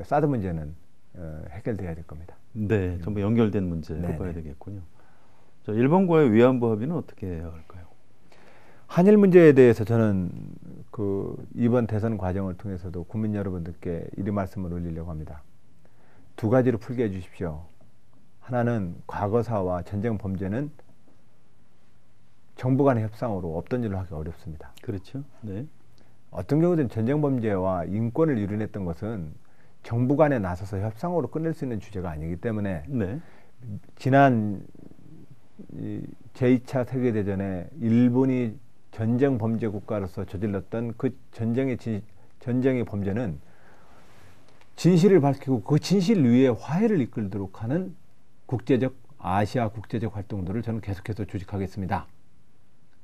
사드 문제는 해결돼야 될 겁니다. 네, 전부 연결된 문제로 네네. 봐야 되겠군요. 자, 일본과의 위안부 합의는 어떻게 해야 할까요? 한일 문제에 대해서 저는 이번 대선 과정을 통해서도 국민 여러분들께 이런 말씀을 올리려고 합니다. 두 가지로 풀게 해주십시오. 하나는 과거사와 전쟁 범죄는 정부 간의 협상으로 없던 일로 하기 어렵습니다. 그렇죠. 네. 어떤 경우든 전쟁 범죄와 인권을 유린했던 것은 정부 간에 나서서 협상으로 끝낼 수 있는 주제가 아니기 때문에 네. 지난 제2차 세계대전에 일본이 전쟁 범죄 국가로서 저질렀던 그 전쟁의 범죄는 진실을 밝히고 그 진실 위에 화해를 이끌도록 하는 아시아 국제적 활동들을 저는 계속해서 조직하겠습니다.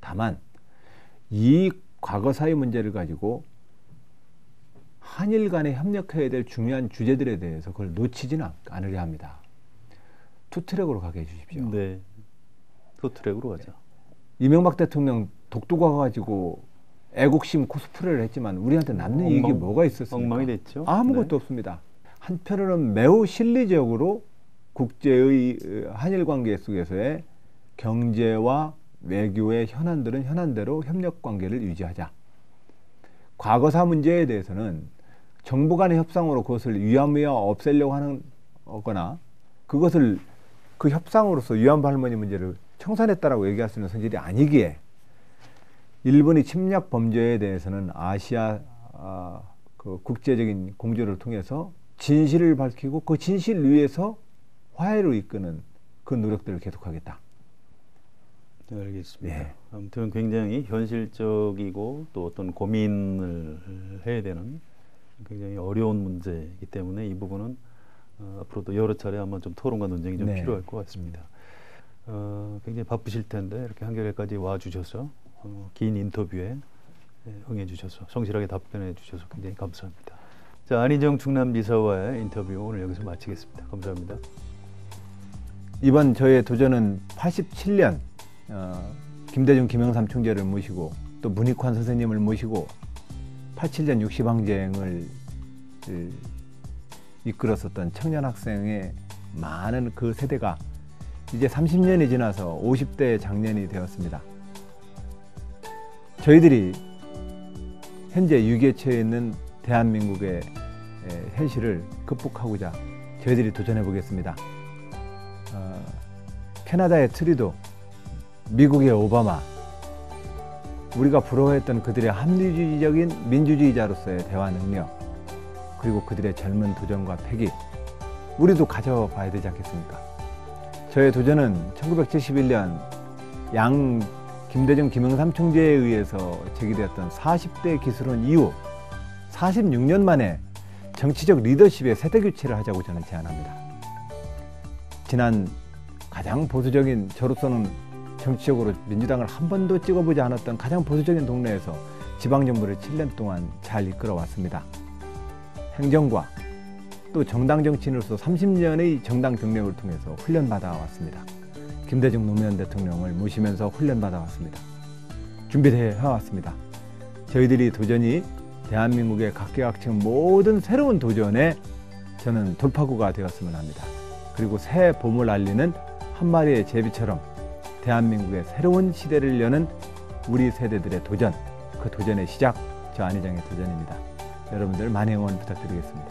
다만 이 과거사의 문제를 가지고 한일 간에 협력해야 될 중요한 주제들에 대해서 그걸 놓치지는 않으려 합니다. 투트랙으로 가게 해주십시오. 네. 투트랙으로 가자. 이명박 대통령 독도가 가지고 애국심 코스프레를 했지만 우리한테 남는 이익이 뭐가 있었습니까? 엉망이 됐죠. 아무것도 네. 없습니다. 한편으로는 매우 실리적으로 국제의 한일 관계 속에서의 경제와 외교의 현안들은 현안대로 협력 관계를 유지하자. 과거사 문제에 대해서는 정부 간의 협상으로 그것을 위안부와 없애려고 하는 거나 그것을 그 협상으로서 위안부 할머니 문제를 청산했다라고 얘기할 수 있는 성질이 아니기에 일본이 침략 범죄에 대해서는 아시아 그 국제적인 공조를 통해서 진실을 밝히고 그 진실 위에서 화해를 이끄는 그 노력들을 계속하겠다. 네, 알겠습니다. 예. 아무튼 굉장히 현실적이고 또 어떤 고민을 해야 되는 굉장히 어려운 문제이기 때문에 이 부분은 앞으로도 여러 차례 아마 좀 토론과 논쟁이 좀 네. 필요할 것 같습니다. 굉장히 바쁘실 텐데 이렇게 한겨레까지 와주셔서 긴 인터뷰에 응해 주셔서 성실하게 답변해 주셔서 굉장히 감사합니다. 자, 안희정 충남지사와의 인터뷰 오늘 여기서 마치겠습니다. 감사합니다. 이번 저의 도전은 87년 김대중 김영삼 총재를 모시고 또 문익환 선생님을 모시고 87년 60항쟁을 이끌었었던 청년 학생의 많은 그 세대가 이제 30년이 지나서 50대 장년이 되었습니다. 저희들이 현재 위기에 처해 있는 대한민국의 현실을 극복하고자 저희들이 도전해 보겠습니다. 캐나다의 트리도, 미국의 오바마, 우리가 부러워했던 그들의 합리주의적인 민주주의자로서의 대화 능력, 그리고 그들의 젊은 도전과 패기, 우리도 가져봐야 되지 않겠습니까? 저의 도전은 1971년 양 김대중 김영삼 총재에 의해서 제기되었던 40대 기술원 이후 46년 만에 정치적 리더십의 세대 교체를 하자고 저는 제안합니다. 지난 가장 보수적인, 저로서는 정치적으로 민주당을 한 번도 찍어보지 않았던 가장 보수적인 동네에서 지방정부를 7년 동안 잘 이끌어왔습니다. 행정과 또 정당 정치인으로서 30년의 정당 경력을 통해서 훈련받아 왔습니다. 김대중 노무현 대통령을 모시면서 훈련받아 왔습니다. 준비되어 해왔습니다. 저희들이 도전이 대한민국의 각계각층 모든 새로운 도전에 저는 돌파구가 되었으면 합니다. 그리고 새 봄을 알리는 한 마리의 제비처럼 대한민국의 새로운 시대를 여는 우리 세대들의 도전, 그 도전의 시작, 저 안희정의 도전입니다. 여러분들 많은 응원 부탁드리겠습니다.